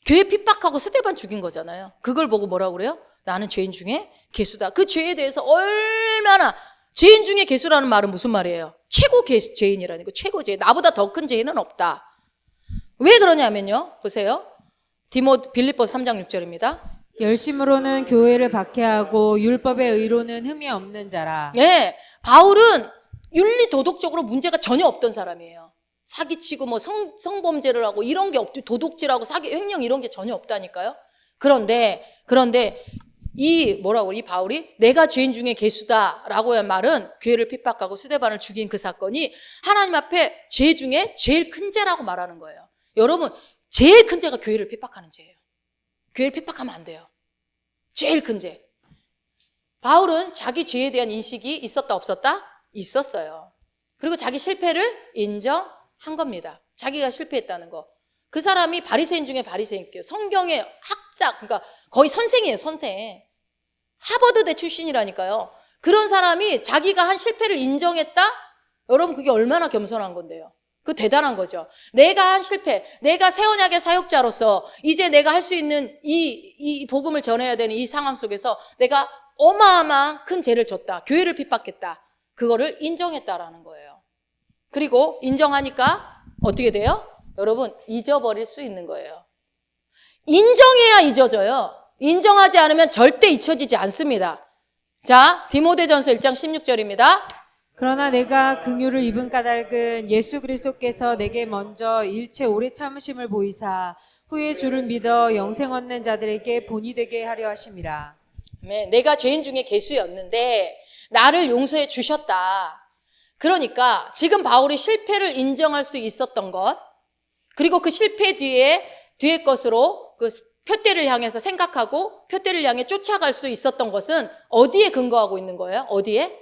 교회 핍박하고 스데반 죽인 거잖아요. 그걸 보고 뭐라고 그래요? 나는 죄인 중에 괴수다. 그 죄에 대해서 얼마나, 죄인 중에 괴수라는 말은 무슨 말이에요? 최고 죄인이라는 거, 최고 죄인. 나보다 더 큰 죄인은 없다. 왜 그러냐면요, 보세요. 빌립보서 3장 6절입니다. 열심으로는 교회를 박해하고 율법의 의로는 흠이 없는 자라. 예, 바울은 윤리 도덕적으로 문제가 전혀 없던 사람이에요. 사기치고 뭐 성범죄를 하고 이런 게 없죠. 도둑질하고 횡령 이런 게 전혀 없다니까요. 그런데 이 바울이 내가 죄인 중에 괴수다라고 한 말은, 교회를 핍박하고 스데반을 죽인 그 사건이 하나님 앞에 죄 중에 제일 큰 죄라고 말하는 거예요. 여러분, 제일 큰 죄가 교회를 핍박하는 죄예요. 교회를 핍박하면 안 돼요. 제일 큰 죄. 바울은 자기 죄에 대한 인식이 있었다 없었다? 있었어요. 그리고 자기 실패를 인정한 겁니다. 자기가 실패했다는 거. 그 사람이 바리새인 중에 바리새인이에요. 성경의 학자, 그러니까 거의 선생이에요, 선생. 하버드대 출신이라니까요. 그런 사람이 자기가 한 실패를 인정했다? 여러분, 그게 얼마나 겸손한 건데요. 그 대단한 거죠. 내가 한 실패, 내가 새 언약의 사역자로서 이제 내가 할 수 있는 이 복음을 전해야 되는 이 상황 속에서 내가 어마어마한 큰 죄를 졌다. 교회를 핍박했다. 그거를 인정했다라는 거예요. 그리고 인정하니까 어떻게 돼요? 여러분, 잊어버릴 수 있는 거예요. 인정해야 잊어져요. 인정하지 않으면 절대 잊혀지지 않습니다. 자, 디모데전서 1장 16절입니다. 그러나 내가 긍휼을 입은 까닭은 예수 그리스도께서 내게 먼저 일체 오래 참으심을 보이사 후에 주를 믿어 영생 얻는 자들에게 본이 되게 하려 하심이라. 내가 죄인 중에 괴수였는데 나를 용서해 주셨다. 그러니까 지금 바울이 실패를 인정할 수 있었던 것, 그리고 그 실패 뒤에 것으로 그 표대를 향해서 생각하고 표대를 향해 쫓아갈 수 있었던 것은 어디에 근거하고 있는 거예요? 어디에?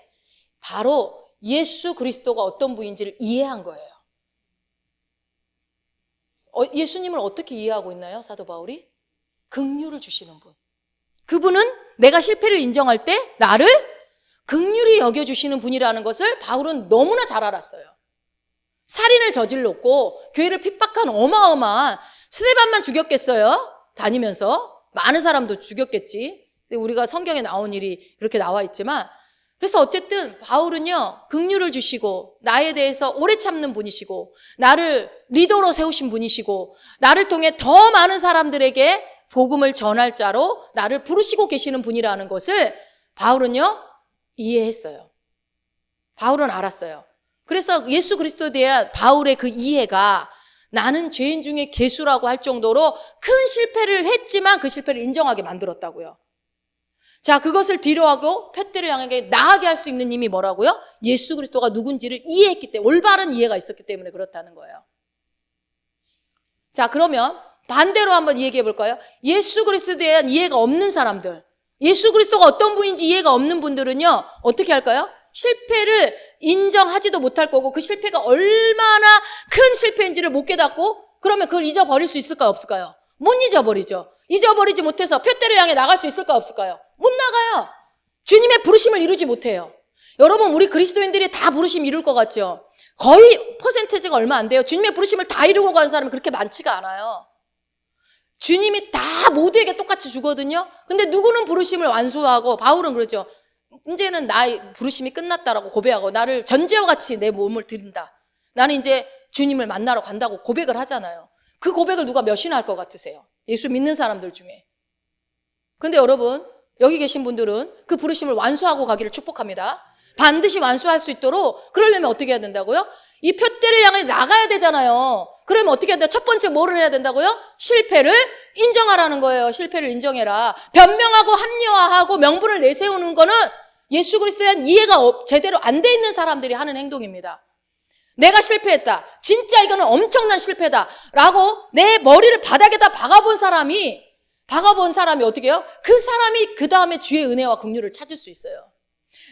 바로 예수 그리스도가 어떤 분인지를 이해한 거예요. 예수님을 어떻게 이해하고 있나요? 사도 바울이? 긍휼을 주시는 분. 그분은 내가 실패를 인정할 때 나를 긍휼히 여겨주시는 분이라는 것을 바울은 너무나 잘 알았어요. 살인을 저질렀고 교회를 핍박한 어마어마한 스데반만 죽였겠어요? 다니면서 많은 사람도 죽였겠지. 근데 우리가 성경에 나온 일이 이렇게 나와 있지만, 그래서 어쨌든 바울은요, 긍휼을 주시고 나에 대해서 오래 참는 분이시고 나를 리더로 세우신 분이시고 나를 통해 더 많은 사람들에게 복음을 전할 자로 나를 부르시고 계시는 분이라는 것을 바울은요, 이해했어요. 바울은 알았어요. 그래서 예수 그리스도에 대한 바울의 그 이해가 나는 죄인 중에 괴수라고 할 정도로 큰 실패를 했지만 그 실패를 인정하게 만들었다고요. 자, 그것을 뒤로하고 표대를 향하게 나아가게 할 수 있는 힘이 뭐라고요? 예수 그리스도가 누군지를 이해했기 때문에, 올바른 이해가 있었기 때문에 그렇다는 거예요. 자, 그러면 반대로 한번 얘기해 볼까요? 예수 그리스도에 대한 이해가 없는 사람들, 예수 그리스도가 어떤 분인지 이해가 없는 분들은요, 어떻게 할까요? 실패를 인정하지도 못할 거고 그 실패가 얼마나 큰 실패인지를 못 깨닫고, 그러면 그걸 잊어버릴 수 있을까요? 없을까요? 못 잊어버리죠. 잊어버리지 못해서 표대를 향해 나갈 수 있을까요? 없을까요? 못 나가요. 주님의 부르심을 이루지 못해요. 여러분, 우리 그리스도인들이 다 부르심 이룰 것 같죠? 거의 퍼센테이지가 얼마 안 돼요. 주님의 부르심을 다 이루고 가는 사람이 그렇게 많지가 않아요. 주님이 다 모두에게 똑같이 주거든요. 근데 누구는 부르심을 완수하고, 바울은 그러죠. 이제는 나의 부르심이 끝났다라고 고백하고 나를 전제와 같이 내 몸을 드린다. 나는 이제 주님을 만나러 간다고 고백을 하잖아요. 그 고백을 누가 몇이나 할 것 같으세요? 예수 믿는 사람들 중에. 근데 여러분, 여기 계신 분들은 그 부르심을 완수하고 가기를 축복합니다. 반드시 완수할 수 있도록, 그러려면 어떻게 해야 된다고요? 이 표대를 향해 나가야 되잖아요. 그러면 어떻게 해야 돼요? 첫 번째 뭐를 해야 된다고요? 실패를 인정하라는 거예요. 실패를 인정해라. 변명하고 합리화하고 명분을 내세우는 거는 예수 그리스도에 대한 이해가 제대로 안 돼 있는 사람들이 하는 행동입니다. 내가 실패했다. 진짜 이거는 엄청난 실패다. 라고 내 머리를 바닥에다 박아본 사람이 어떻게 해요? 그 사람이 그 다음에 주의 은혜와 긍휼을 찾을 수 있어요.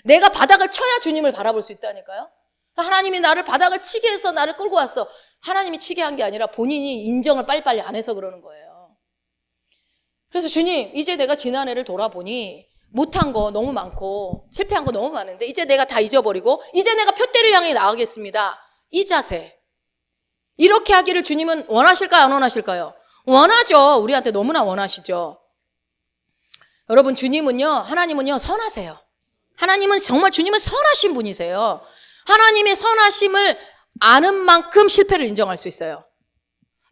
내가 바닥을 쳐야 주님을 바라볼 수 있다니까요. 하나님이 나를 바닥을 치게 해서 나를 끌고 왔어. 하나님이 치게 한 게 아니라 본인이 인정을 빨리빨리 안 해서 그러는 거예요. 그래서 주님, 이제 내가 지난해를 돌아보니 못한 거 너무 많고 실패한 거 너무 많은데 이제 내가 다 잊어버리고 이제 내가 표대를 향해 나가겠습니다. 이 자세. 이렇게 하기를 주님은 원하실까요? 안 원하실까요? 원하죠. 우리한테 너무나 원하시죠. 여러분, 하나님은요 선하세요. 주님은 선하신 분이세요. 하나님의 선하심을 아는 만큼 실패를 인정할 수 있어요.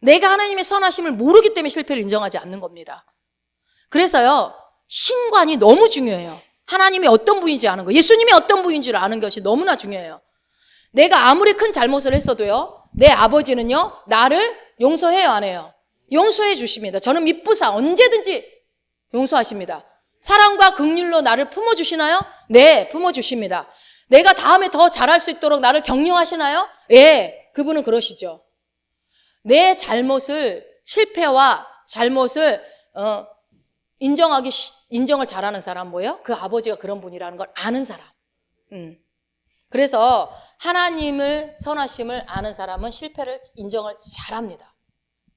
내가 하나님의 선하심을 모르기 때문에 실패를 인정하지 않는 겁니다. 그래서요, 신관이 너무 중요해요. 하나님이 어떤 분인지 아는 거, 예수님이 어떤 분인지를 아는 것이 너무나 중요해요. 내가 아무리 큰 잘못을 했어도요, 내 아버지는요, 나를 용서해요, 안 해요? 용서해 주십니다. 저는 미쁘사 언제든지 용서하십니다. 사랑과 긍휼로 나를 품어주시나요? 네, 품어주십니다. 내가 다음에 더 잘할 수 있도록 나를 격려하시나요? 예, 그분은 그러시죠. 내 실패와 잘못을 인정을 잘하는 사람 뭐예요? 그 아버지가 그런 분이라는 걸 아는 사람. 그래서 하나님을 선하심을 아는 사람은 실패를 인정을 잘합니다.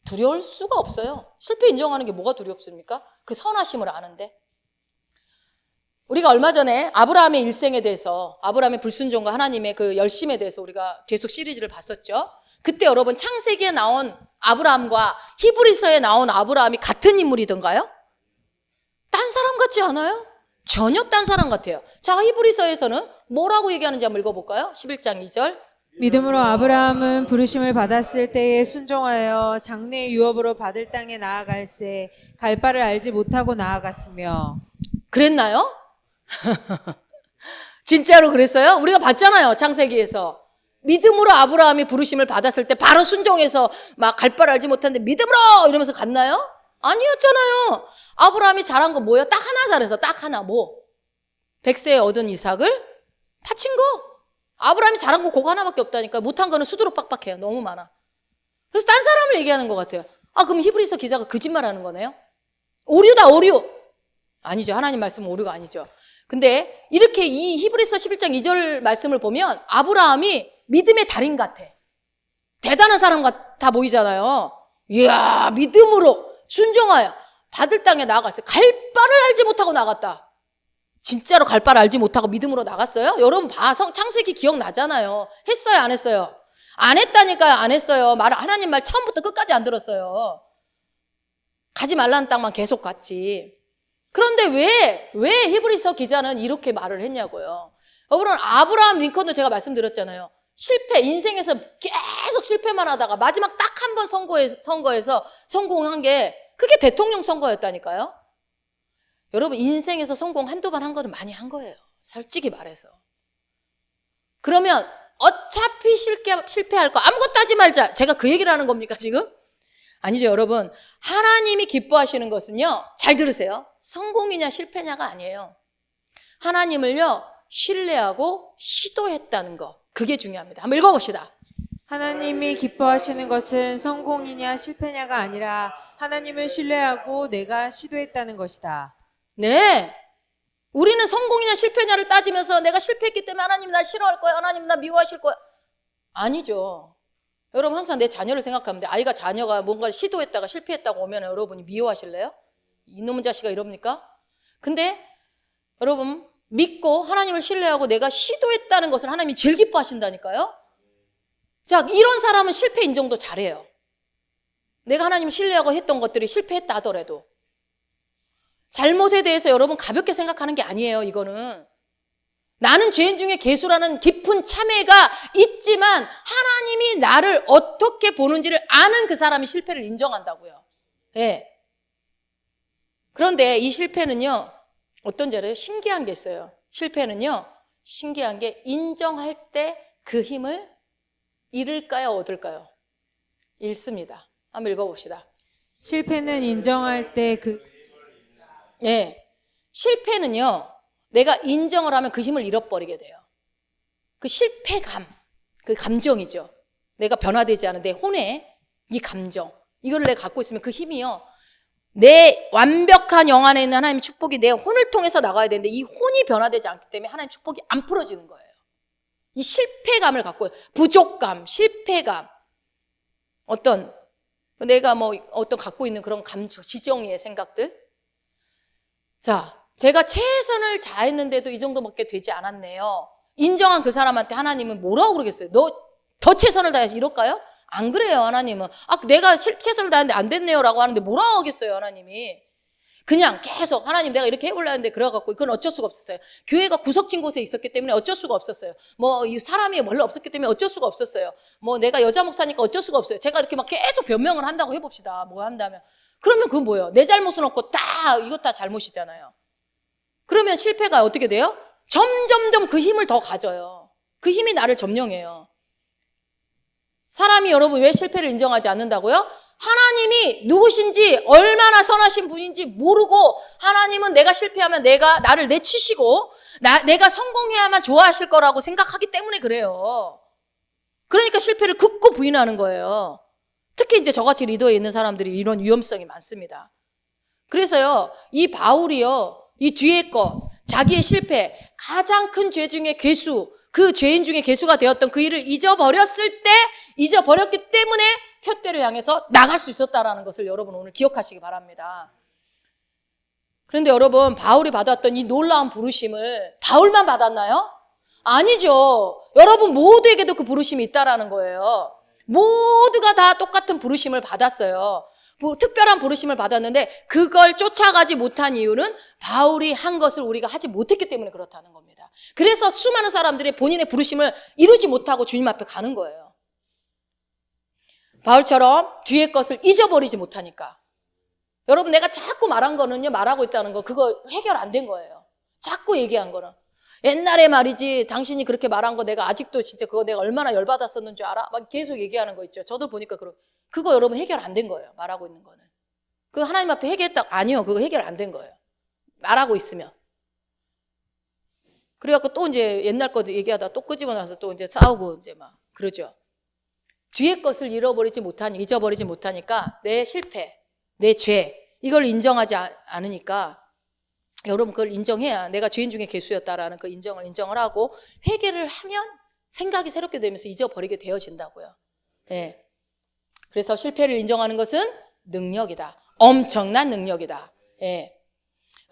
두려울 수가 없어요. 실패 인정하는 게 뭐가 두렵습니까? 그 선하심을 아는데. 우리가 얼마 전에 아브라함의 일생에 대해서, 아브라함의 불순종과 하나님의 그 열심에 대해서 우리가 계속 시리즈를 봤었죠. 그때 여러분, 창세기에 나온 아브라함과 히브리서에 나온 아브라함이 같은 인물이던가요? 딴 사람 같지 않아요? 전혀 딴 사람 같아요. 자, 히브리서에서는 뭐라고 얘기하는지 한번 읽어볼까요? 11장 2절. 믿음으로 아브라함은 부르심을 받았을 때에 순종하여 장래의 유업으로 받을 땅에 나아갈새 갈 바를 알지 못하고 나아갔으며. 그랬나요? 진짜로 그랬어요? 우리가 봤잖아요, 창세기에서. 믿음으로 아브라함이 부르심을 받았을 때 바로 순종해서 막 갈 바를 알지 못하는데 믿음으로 이러면서 갔나요? 아니었잖아요. 아브라함이 잘한 거 뭐예요? 딱 하나 잘해서 딱 하나 뭐? 100세에 얻은 이삭을 바친 거. 아브라함이 잘한 거 그거 하나밖에 없다니까. 못한 거는 수두로 빡빡해요. 너무 많아. 그래서 딴 사람을 얘기하는 것 같아요. 아, 그럼 히브리서 기자가 거짓말하는 거네요? 오류다, 오류. 아니죠. 하나님 말씀은 오류가 아니죠. 근데 이렇게 이 히브리서 11장 2절 말씀을 보면 아브라함이 믿음의 달인 같아. 대단한 사람 같아 보이잖아요. 이야, 믿음으로 순종하여 받을 땅에 나아갔어요. 갈 바를 알지 못하고 나갔다. 진짜로 갈 바를 알지 못하고 믿음으로 나갔어요? 여러분 창세기 기억나잖아요. 했어요, 안 했어요? 안 했다니까요. 안 했어요. 하나님 말 처음부터 끝까지 안 들었어요. 가지 말라는 땅만 계속 갔지. 그런데 왜 히브리서 기자는 이렇게 말을 했냐고요. 여러분, 아브라함 링컨도 제가 말씀드렸잖아요. 인생에서 계속 실패만 하다가 마지막 딱 한 번 선거에서 성공한 게 그게 대통령 선거였다니까요. 여러분, 인생에서 성공 한두 번 한 거는 많이 한 거예요. 솔직히 말해서. 그러면 어차피 실패할 거 아무것도 하지 말자. 제가 그 얘기를 하는 겁니까, 지금? 아니죠, 여러분. 하나님이 기뻐하시는 것은요, 잘 들으세요. 성공이냐 실패냐가 아니에요. 하나님을요, 신뢰하고 시도했다는 거. 그게 중요합니다. 한번 읽어봅시다. 하나님이 기뻐하시는 것은 성공이냐 실패냐가 아니라 하나님을 신뢰하고 내가 시도했다는 것이다. 네. 우리는 성공이냐 실패냐를 따지면서 내가 실패했기 때문에 하나님 날 싫어할 거야. 하나님 나 미워하실 거야. 아니죠. 여러분 항상 내 자녀를 생각하면 돼. 자녀가 뭔가를 시도했다가 실패했다고 오면 여러분이 미워하실래요? 이놈의 자식아 이럽니까? 근데 여러분 믿고 하나님을 신뢰하고 내가 시도했다는 것을 하나님이 제일 기뻐하신다니까요. 자, 이런 사람은 실패 인정도 잘해요. 내가 하나님을 신뢰하고 했던 것들이 실패했다 하더라도 잘못에 대해서 여러분 가볍게 생각하는 게 아니에요. 이거는 나는 죄인 중에 괴수라는 깊은 참회가 있지만 하나님이 나를 어떻게 보는지를 아는 그 사람이 실패를 인정한다고요. 예. 그런데 이 실패는요, 어떤지 알아요? 신기한 게 있어요. 실패는요, 신기한 게 인정할 때 그 힘을 잃을까요, 얻을까요? 잃습니다. 한번 읽어봅시다. 실패는 인정할 때 예. 실패는요, 내가 인정을 하면 그 힘을 잃어버리게 돼요. 그 실패감, 그 감정이죠. 내가 변화되지 않은 내 혼의 이 감정, 이걸 내가 갖고 있으면 그 힘이요, 내 완벽한 영 안에 있는 하나님의 축복이 내 혼을 통해서 나가야 되는데 이 혼이 변화되지 않기 때문에 하나님의 축복이 안 풀어지는 거예요. 이 실패감을 갖고, 부족감, 실패감, 내가 갖고 있는 그런 감정, 지정의의 생각들. 자, 제가 최선을 다했는데도 이 정도밖에 되지 않았네요. 인정한 그 사람한테 하나님은 뭐라고 그러겠어요? 너 더 최선을 다해야지 이럴까요? 안 그래요, 하나님은. 최선을 다했는데 안 됐네요 라고 하는데 뭐라고 하겠어요, 하나님이. 그냥 계속 하나님 내가 이렇게 해보려 했는데 그래갖고 그건 어쩔 수가 없었어요. 교회가 구석진 곳에 있었기 때문에 어쩔 수가 없었어요. 이 사람이 원래 없었기 때문에 어쩔 수가 없었어요. 내가 여자 목사니까 어쩔 수가 없어요. 제가 이렇게 막 계속 변명을 한다고 해봅시다. 뭐 한다면. 그러면 그건 뭐예요? 내 잘못은 없고 이것 다 잘못이잖아요. 그러면 실패가 어떻게 돼요? 점점점 그 힘을 더 가져요. 그 힘이 나를 점령해요. 사람이 여러분 왜 실패를 인정하지 않는다고요? 하나님이 누구신지 얼마나 선하신 분인지 모르고 하나님은 내가 실패하면 나를 내치시고 내가 성공해야만 좋아하실 거라고 생각하기 때문에 그래요. 그러니까 실패를 극구 부인하는 거예요. 특히 이제 저같이 리더에 있는 사람들이 이런 위험성이 많습니다. 그래서요, 이 바울이요, 이 뒤에 자기의 실패, 가장 큰 죄 중에 괴수, 그 죄인 중에 괴수가 되었던 그 일을 잊어버렸기 때문에 푯대를 향해서 나갈 수 있었다라는 것을 여러분 오늘 기억하시기 바랍니다. 그런데 여러분, 바울이 받았던 이 놀라운 부르심을 바울만 받았나요? 아니죠. 여러분 모두에게도 그 부르심이 있다라는 거예요. 모두가 다 똑같은 부르심을 받았어요. 특별한 부르심을 받았는데 그걸 쫓아가지 못한 이유는 바울이 한 것을 우리가 하지 못했기 때문에 그렇다는 겁니다. 그래서 수많은 사람들이 본인의 부르심을 이루지 못하고 주님 앞에 가는 거예요. 바울처럼 뒤의 것을 잊어버리지 못하니까. 여러분, 내가 자꾸 말한 거는요, 말하고 있다는 거, 그거 해결 안 된 거예요. 자꾸 얘기한 거는. 옛날에 말이지 당신이 그렇게 말한 거 내가 아직도 진짜 그거 내가 얼마나 열받았었는 줄 알아? 막 계속 얘기하는 거 있죠. 저도 보니까 그거 여러분 해결 안 된 거예요. 말하고 있는 거는. 그거 하나님 앞에 해결했다? 아니요. 그거 해결 안 된 거예요. 말하고 있으면. 그래갖고 또 이제 옛날 거 얘기하다 또 끄집어 놔서 또 이제 싸우고 이제 막 그러죠. 뒤에 것을 잊어버리지 못하니까 내 실패, 내 죄, 이걸 인정하지 않으니까 여러분 그걸 인정해야 내가 죄인 중에 괴수였다라는 그 인정을 하고 회개를 하면 생각이 새롭게 되면서 잊어버리게 되어진다고요. 예. 그래서 실패를 인정하는 것은 능력이다. 엄청난 능력이다. 예.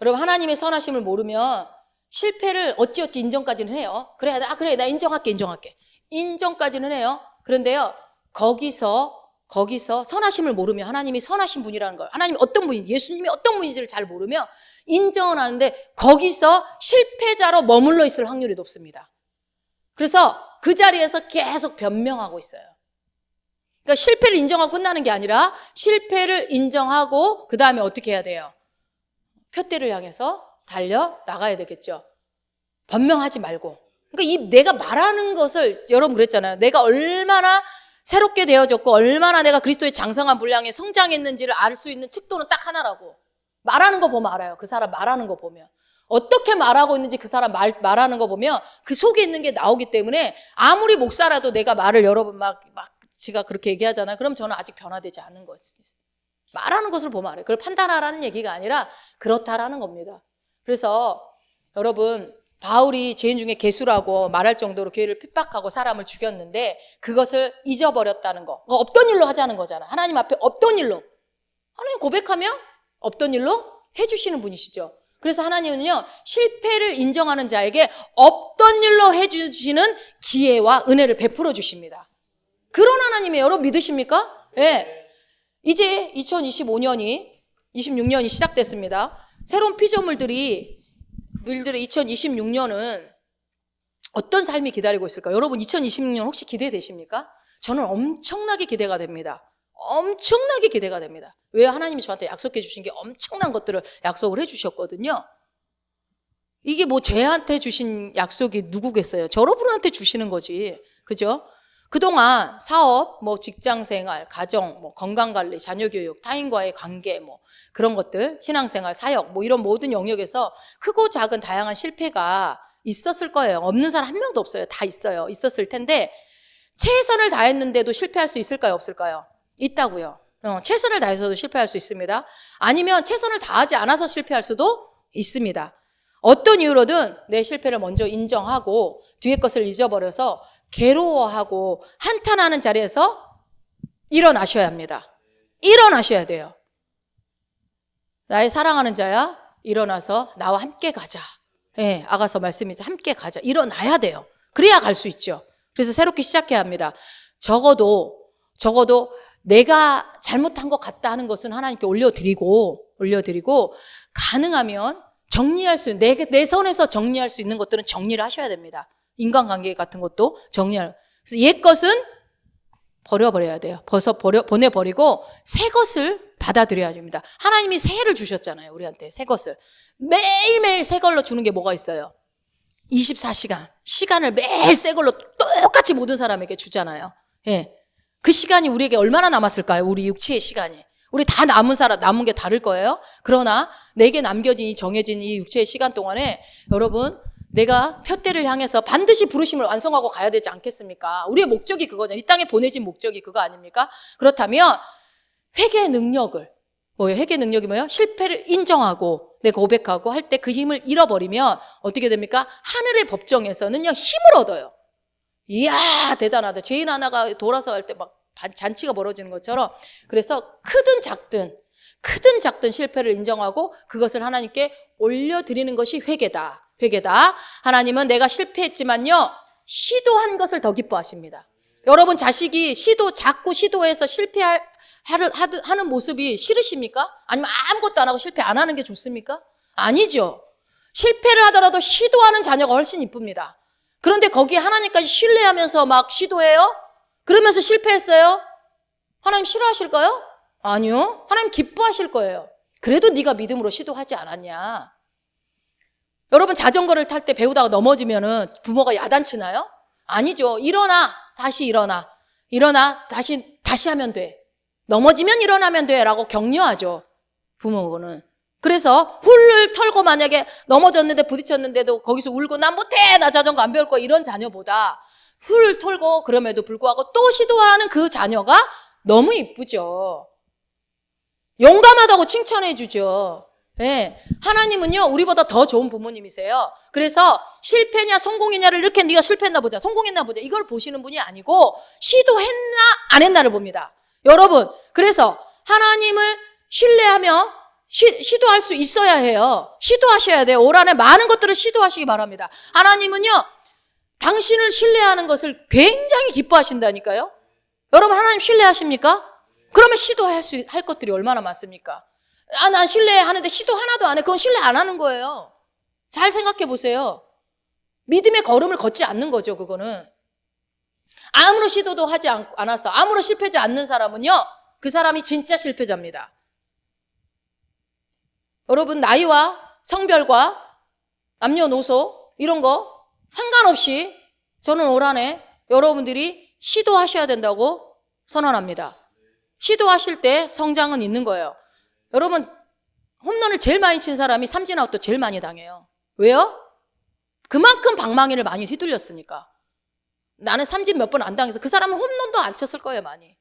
여러분 하나님의 선하심을 모르면 실패를 어찌어찌 인정까지는 해요. 그래 나 인정할게. 인정까지는 해요. 그런데요. 거기서 선하심을 모르면 하나님이 선하신 분이라는 걸, 하나님이 어떤 분인지, 예수님이 어떤 분인지를 잘 모르면 인정은 하는데 거기서 실패자로 머물러 있을 확률이 높습니다. 그래서 그 자리에서 계속 변명하고 있어요. 그러니까 실패를 인정하고 끝나는 게 아니라 실패를 인정하고 그 다음에 어떻게 해야 돼요? 표대를 향해서 달려 나가야 되겠죠. 변명하지 말고. 그러니까 내가 말하는 것을 여러분 그랬잖아요. 내가 얼마나 새롭게 되어졌고 얼마나 내가 그리스도의 장성한 분량에 성장했는지를 알 수 있는 척도는 딱 하나라고. 말하는 거 보면 알아요. 그 사람 말하는 거 보면. 어떻게 말하고 있는지 그 사람 말하는 거 보면 그 속에 있는 게 나오기 때문에 아무리 목사라도 내가 말을 여러분 막 제가 그렇게 얘기하잖아요. 그럼 저는 아직 변화되지 않은 거지. 말하는 것을 보면 알아요. 그걸 판단하라는 얘기가 아니라 그렇다라는 겁니다. 그래서 여러분 바울이 죄인 중에 괴수라고 말할 정도로 교회를 핍박하고 사람을 죽였는데 그것을 잊어버렸다는 거. 없던 일로 하자는 거잖아. 하나님 앞에 없던 일로. 하나님 고백하면 없던 일로 해주시는 분이시죠. 그래서 하나님은요 실패를 인정하는 자에게 없던 일로 해주시는 기회와 은혜를 베풀어 주십니다. 그런 하나님이에요. 여러분 믿으십니까? 예. 이제 26년이 시작됐습니다. 새로운 피조물들이 2026년은 어떤 삶이 기다리고 있을까요? 여러분 2026년 혹시 기대되십니까? 저는 엄청나게 기대가 됩니다. 엄청나게 기대가 됩니다. 왜? 하나님이 저한테 약속해 주신 게 엄청난 것들을 약속을 해 주셨거든요. 이게 뭐 저한테 주신 약속이 누구겠어요? 여러분한테 주시는 거지. 그죠? 그동안 사업, 뭐 직장생활, 가정, 뭐 건강관리, 자녀교육, 타인과의 관계, 뭐 그런 것들, 신앙생활, 사역, 뭐 이런 모든 영역에서 크고 작은 다양한 실패가 있었을 거예요. 없는 사람 한 명도 없어요. 다 있어요. 있었을 텐데 최선을 다했는데도 실패할 수 있을까요? 없을까요? 있다고요. 최선을 다해서도 실패할 수 있습니다. 아니면 최선을 다하지 않아서 실패할 수도 있습니다. 어떤 이유로든 내 실패를 먼저 인정하고 뒤에 것을 잊어버려서 괴로워하고 한탄하는 자리에서 일어나셔야 합니다. 일어나셔야 돼요. 나의 사랑하는 자야, 일어나서 나와 함께 가자. 예, 아가서 말씀이죠. 함께 가자. 일어나야 돼요. 그래야 갈 수 있죠. 그래서 새롭게 시작해야 합니다. 적어도 내가 잘못한 것 같다 하는 것은 하나님께 올려드리고 가능하면 정리할 수 있는, 내 선에서 정리할 수 있는 것들은 정리를 하셔야 됩니다. 인간관계 같은 것도 정리할. 그래서 옛 것은 버려버려야 돼요. 보내버리고 새 것을 받아들여야 됩니다. 하나님이 새해를 주셨잖아요. 우리한테 새 것을. 매일매일 새 걸로 주는 게 뭐가 있어요? 24시간. 시간을 매일 새 걸로 똑같이 모든 사람에게 주잖아요. 예. 그 시간이 우리에게 얼마나 남았을까요? 우리 육체의 시간이. 우리 다 남은 게 다를 거예요. 그러나 내게 남겨진 정해진 이 육체의 시간 동안에 여러분 내가 표대를 향해서 반드시 부르심을 완성하고 가야 되지 않겠습니까? 우리의 목적이 그거죠. 이 땅에 보내진 목적이 그거 아닙니까? 그렇다면 회개의 능력을 회개의 능력이 뭐예요? 실패를 인정하고 내가 고백하고 할 때 그 힘을 잃어버리면 어떻게 됩니까? 하늘의 법정에서는요 힘을 얻어요. 이야 대단하다. 죄인 하나가 돌아서 할 때 막 잔치가 벌어지는 것처럼. 그래서 크든 작든 실패를 인정하고 그것을 하나님께 올려드리는 것이 회개다. 하나님은 내가 실패했지만요 시도한 것을 더 기뻐하십니다. 여러분 자식이 자꾸 시도해서 실패하는 모습이 싫으십니까? 아니면 아무것도 안 하고 실패 안 하는 게 좋습니까? 아니죠. 실패를 하더라도 시도하는 자녀가 훨씬 이쁩니다. 그런데 거기에 하나님까지 신뢰하면서 막 시도해요? 그러면서 실패했어요? 하나님 싫어하실까요? 아니요. 하나님 기뻐하실 거예요. 그래도 네가 믿음으로 시도하지 않았냐. 여러분 자전거를 탈 때 배우다가 넘어지면은 부모가 야단치나요? 아니죠. 일어나, 다시 일어나. 일어나, 다시 하면 돼. 넘어지면 일어나면 돼. 라고 격려하죠. 부모는. 그래서 훌을 털고 만약에 넘어졌는데 부딪혔는데도 거기서 울고 난 못해. 나 자전거 안 배울 거야. 이런 자녀보다 훌 털고 그럼에도 불구하고 또 시도하는 그 자녀가 너무 이쁘죠. 용감하다고 칭찬해 주죠. 네. 하나님은요, 우리보다 더 좋은 부모님이세요. 그래서 실패냐 성공이냐를 이렇게 네가 실패했나 보자, 성공했나 보자, 이걸 보시는 분이 아니고 시도했나 안 했나를 봅니다. 여러분, 그래서 하나님을 신뢰하며 시도할 수 있어야 해요. 시도하셔야 돼요. 올 한해 많은 것들을 시도하시기 바랍니다. 하나님은요, 당신을 신뢰하는 것을 굉장히 기뻐하신다니까요. 여러분, 하나님 신뢰하십니까? 그러면 할 것들이 얼마나 많습니까? 난 신뢰하는데 시도 하나도 안 해. 그건 신뢰 안 하는 거예요. 잘 생각해 보세요. 믿음의 걸음을 걷지 않는 거죠, 그거는. 아무런 시도도 하지 않았어. 아무런 실패하지 않는 사람은요, 그 사람이 진짜 실패자입니다. 여러분, 나이와 성별과 남녀노소 이런 거 상관없이 저는 올 한해 여러분들이 시도하셔야 된다고 선언합니다. 시도하실 때 성장은 있는 거예요. 여러분, 홈런을 제일 많이 친 사람이 삼진아웃도 제일 많이 당해요. 왜요? 그만큼 방망이를 많이 휘둘렸으니까. 나는 삼진 몇 번 안 당해서 그 사람은 홈런도 안 쳤을 거예요, 많이.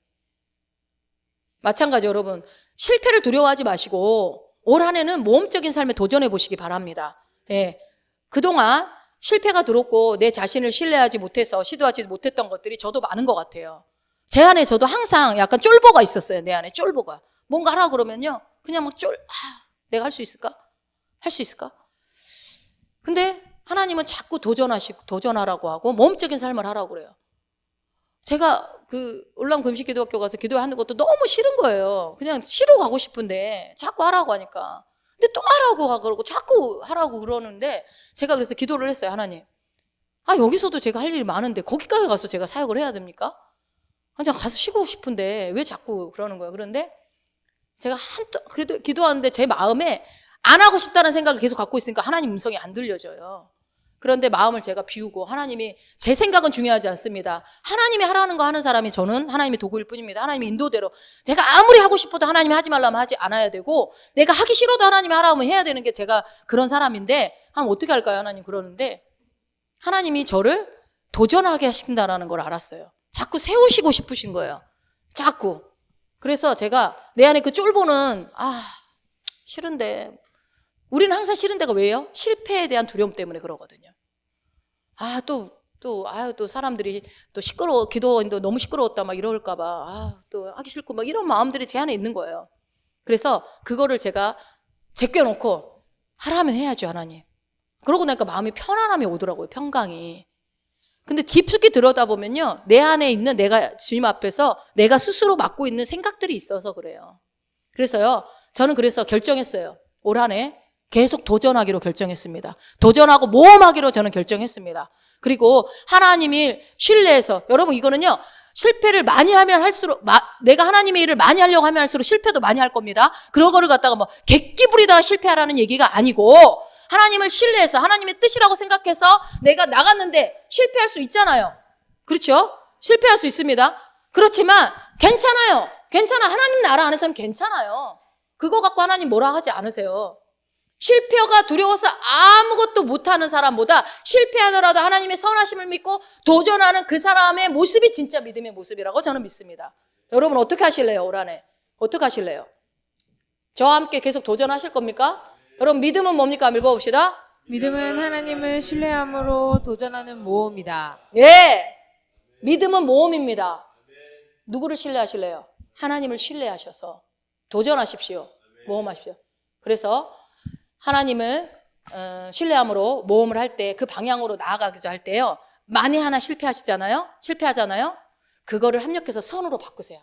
마찬가지 여러분, 실패를 두려워하지 마시고 올 한 해는 모험적인 삶에 도전해 보시기 바랍니다. 예. 그동안 실패가 들었고 내 자신을 신뢰하지 못해서 시도하지 못했던 것들이 저도 많은 것 같아요. 제 안에 저도 항상 약간 쫄보가 있었어요. 내 안에 쫄보가. 뭔가 하라 그러면요, 그냥 막 내가 할 수 있을까? 할 수 있을까? 근데 하나님은 자꾸 도전하라고 하고 모험적인 삶을 하라고 그래요. 제가 그 올람 금식기도학교 가서 기도하는 것도 너무 싫은 거예요. 그냥 쉬러 가고 싶은데 자꾸 하라고 하니까. 근데 또 하라고 그러고 자꾸 하라고 그러는데 제가 그래서 기도를 했어요. 하나님, 여기서도 제가 할 일이 많은데 거기까지 가서 제가 사역을 해야 됩니까? 그냥 가서 쉬고 싶은데 왜 자꾸 그러는 거예요? 그런데 제가 그래도 기도하는데 제 마음에 안 하고 싶다는 생각을 계속 갖고 있으니까 하나님 음성이 안 들려져요. 그런데 마음을 제가 비우고, 하나님이, 제 생각은 중요하지 않습니다. 하나님이 하라는 거 하는 사람이 저는 하나님의 도구일 뿐입니다. 하나님의 인도대로 제가 아무리 하고 싶어도 하나님이 하지 말라면 하지 않아야 되고, 내가 하기 싫어도 하나님이 하라면 해야 되는 게 제가 그런 사람인데, 어떻게 할까요? 하나님 그러는데 하나님이 저를 도전하게 하신다는 걸 알았어요. 자꾸 세우시고 싶으신 거예요. 자꾸. 그래서 제가 내 안에 그 쫄보는 싫은데, 우리는 항상 싫은 데가 왜요? 실패에 대한 두려움 때문에 그러거든요. 또 사람들이 또 기도원도 너무 시끄러웠다 막 이럴까봐 또 하기 싫고 막 이런 마음들이 제 안에 있는 거예요. 그래서 그거를 제가 제껴놓고 하라면 해야죠, 하나님. 그러고 나니까 마음이 편안함이 오더라고요, 평강이. 근데 깊숙이 들여다보면요, 내 안에 있는 내가 주님 앞에서 내가 스스로 맡고 있는 생각들이 있어서 그래요. 그래서요, 저는 그래서 결정했어요. 올 한 해 계속 도전하기로 결정했습니다. 도전하고 모험하기로 저는 결정했습니다. 그리고 하나님을 신뢰해서, 여러분 이거는요, 실패를 많이 하면 할수록, 내가 하나님의 일을 많이 하려고 하면 할수록 실패도 많이 할 겁니다. 그런 거를 갖다가 뭐 객기 부리다가 실패하라는 얘기가 아니고, 하나님을 신뢰해서 하나님의 뜻이라고 생각해서 내가 나갔는데 실패할 수 있잖아요. 그렇죠? 실패할 수 있습니다. 그렇지만 괜찮아요. 하나님 나라 안에서는 괜찮아요. 그거 갖고 하나님 뭐라 하지 않으세요. 실패가 두려워서 아무것도 못하는 사람보다 실패하더라도 하나님의 선하심을 믿고 도전하는 그 사람의 모습이 진짜 믿음의 모습이라고 저는 믿습니다. 여러분 어떻게 하실래요? 올 한해 어떻게 하실래요? 저와 함께 계속 도전하실 겁니까? 여러분 믿음은 뭡니까? 읽어봅시다. 믿음은 하나님을 신뢰함으로 도전하는 모험이다. 예, 믿음은 모험입니다. 누구를 신뢰하실래요? 하나님을 신뢰하셔서 도전하십시오. 모험하십시오. 그래서 하나님을 신뢰함으로 모험을 할 때, 그 방향으로 나아가기도 할 때요, 만에 하나 실패하잖아요. 그거를 합력해서 선으로 바꾸세요.